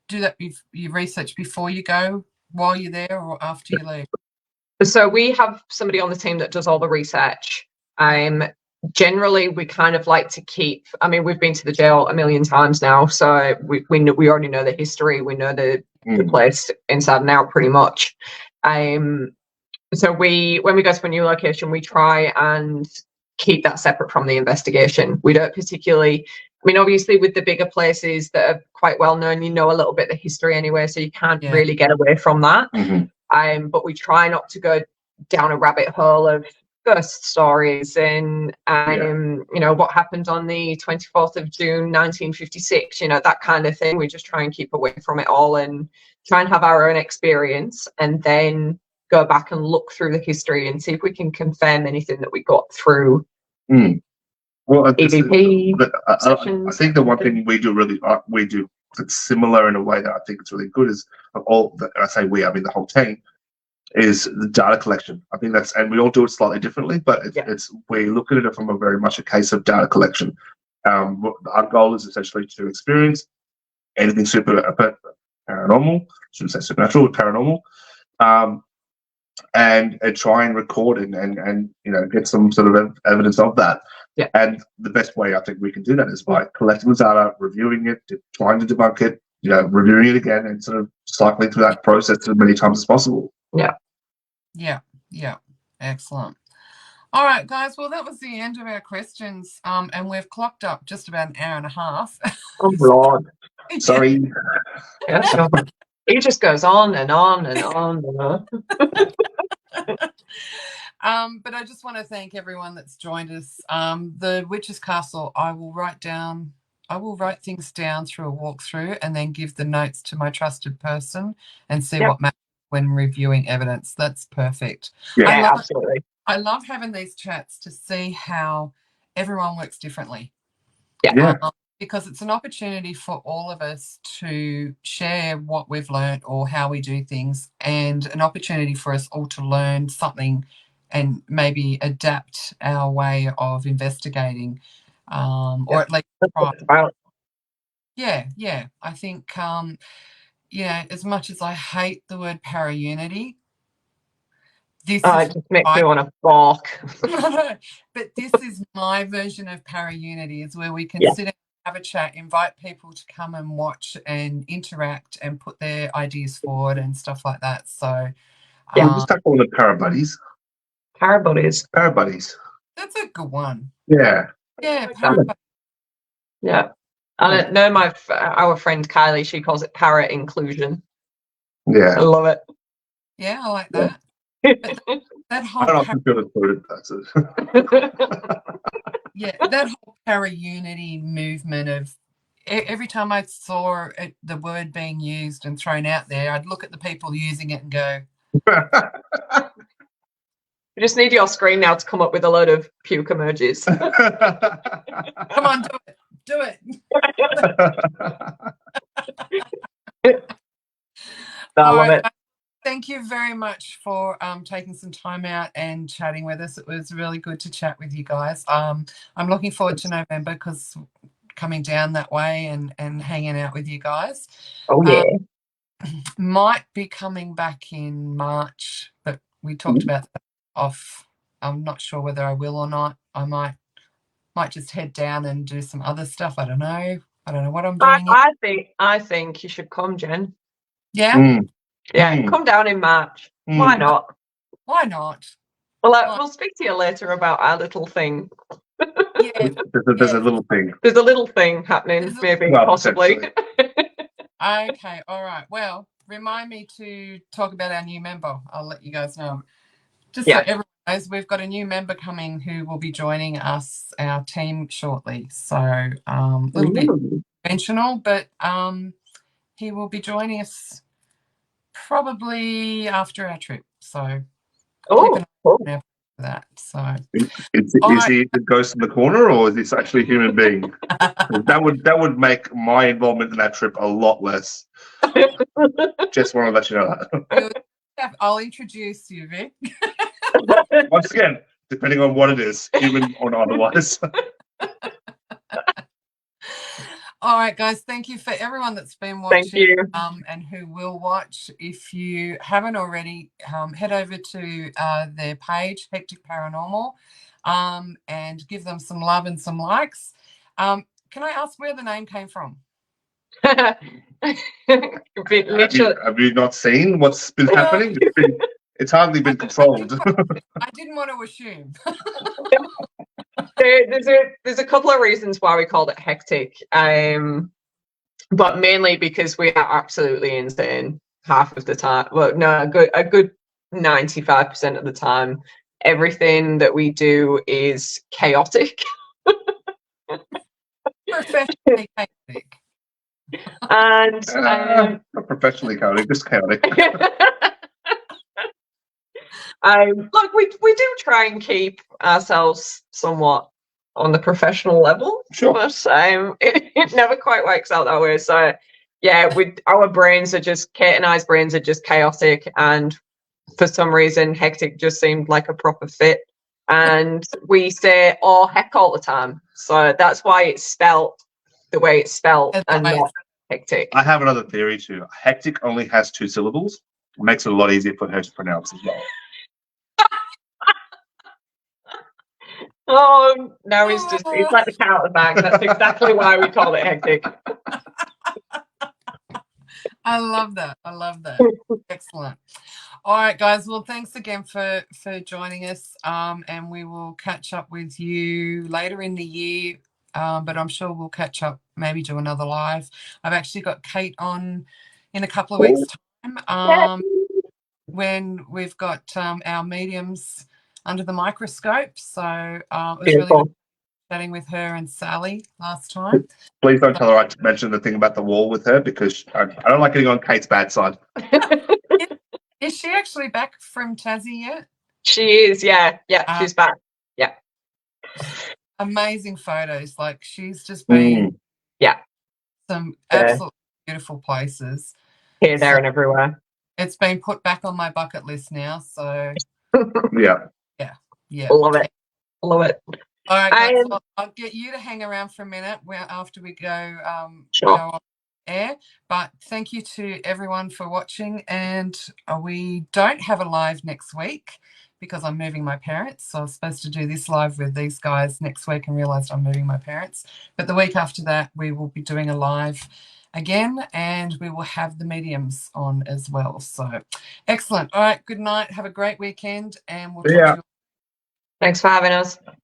do that? You research before you go, while you're there, or after you leave? So we have somebody on the team that does all the research. Generally, we kind of like to keep. I mean, we've been to the jail a million times now, so we already know the history. We know the place inside and out pretty much. So when we go to a new location, we try and keep that separate from the investigation. We don't particularly. I mean, obviously, with the bigger places that are quite well known, you know a little bit of the history anyway, so you can't really get away from that. But we try not to go down a rabbit hole of ghost stories and you know, what happened on the 24th of June 1956, you know, that kind of thing. We just try and keep away from it all and try and have our own experience, and then go back and look through the history and see if we can confirm anything that we got through well, EVP I think the one thing we do that's similar in a way that I think it's really good is I say we, I mean the whole team, is the data collection. I think and we all do it slightly differently, but we look at it from a very much a case of data collection. Our goal is essentially to experience anything paranormal, shouldn't say supernatural, but paranormal, and try and record and you know, get some sort of evidence of that. And the best way I think we can do that is by collecting the data, reviewing it, trying to debunk it, you know, reviewing it again, and sort of cycling through that process as many times as possible. Yeah. Excellent. All right, guys. Well, that was the end of our questions, and we've clocked up just about an hour and a half. Oh, Lord. Sorry. It just goes on and on and on and on. But I just want to thank everyone that's joined us. The Witch's Castle, I will write things down through a walkthrough and then give the notes to my trusted person and see what matters when reviewing evidence. That's perfect. Absolutely. I love having these chats to see how everyone works differently. Because it's an opportunity for all of us to share what we've learned or how we do things, and an opportunity for us all to learn something and maybe adapt our way of investigating, or at least try. I think, as much as I hate the word para-unity, it just makes me want to bark. But this is my version of para-unity, is where we can sit and have a chat, invite people to come and watch and interact and put their ideas forward and stuff like that. So Yeah. Just start calling them Parabuddies. Parabuddies. Parabuddies. That's a good one. Yeah. Yeah, like that. Parabuddies. Yeah. I know our friend Kylie, she calls it para inclusion. Yeah. I love it. Yeah, I like Yeah. that. But that I whole don't often feel included. That's it. yeah, that whole para-unity movement of every time I saw the word being used and thrown out there, I'd look at the people using it and go, We just need your screen now to come up with a load of puke emojis. come on, do it. I All love right, it. thank you very much for taking some time out and chatting with us. It was really good to chat with you guys. I'm looking forward to November because coming down that way and hanging out with you guys. Oh, yeah. Might be coming back in March, but we talked about that off. I'm not sure whether I will or not. I might just head down and do some other stuff. I don't know. I don't know what I'm doing yet. I think you should come, Jen. Yeah? Yeah, come down in March. Why not? Why not? Well, we'll speak to you later about our little thing. Yeah. There's a little thing. There's a little thing happening, maybe, Well, possibly. Okay, all right. Well, remind me to talk about our new member. I'll let you guys know. Just so everyone knows, we've got a new member coming who will be joining us, our team, shortly. So a little bit conventional, but he will be joining us probably after our trip. So keep an eye out for that. So is he the ghost in the corner, or is this actually a human being? that would make my involvement in that trip a lot less. Just want to let you know that. I'll introduce you, Vic. Once again, depending on what it is, human or not otherwise. All right, guys, thank you for everyone that's been watching. Thank you. And who will watch. If you haven't already, head over to their page, Hecktic Paranormal, and give them some love and some likes. Can I ask where the name came from? Have you not seen what's been happening? It's hardly been controlled. I didn't want to assume. There's a couple of reasons why we called it Hecktic, but mainly because we are absolutely insane half of the time. Well, no, a good 95% of the time. Everything that we do is chaotic. Professionally chaotic. And not professionally chaotic, just chaotic. Look, we do try and keep ourselves somewhat on the professional level, sure, but it never quite works out that way. So yeah, our brains are just, Kate and I's brains are just chaotic, and for some reason Hecktic just seemed like a proper fit, and we say "oh heck" all the time, so that's why it's spelt the way it's spelt and not Hecktic. I have another theory too. Hecktic only has 2 syllables. It makes it a lot easier for her to pronounce as well. Oh, now he's like the cat out of the bag. That's exactly why we call it Hecktic. I love that. Excellent. All right, guys. Well, thanks again for joining us. And we will catch up with you later in the year. But I'm sure we'll catch up, maybe do another live. I've actually got Kate on in a couple of weeks' time. When we've got our mediums under the microscope. So it was really good chatting with her and Sally last time. Please don't tell her I mentioned the thing about the wall with her, because I don't like getting on Kate's bad side. Is she actually back from Tassie yet? She is, yeah. She's back. Yeah. Amazing photos. Like, she's just been some absolutely beautiful places. Here, there, and everywhere. It's been put back on my bucket list now. So yeah. Love it. All right, guys, I'll get you to hang around for a minute after we go on air. But thank you to everyone for watching, and we don't have a live next week because I'm moving my parents. So I was supposed to do this live with these guys next week and realized I'm moving my parents. But the week after that, we will be doing a live again, and we will have the mediums on as well. So excellent. All right, good night. Have a great weekend, and we'll talk to you. Thanks for having us.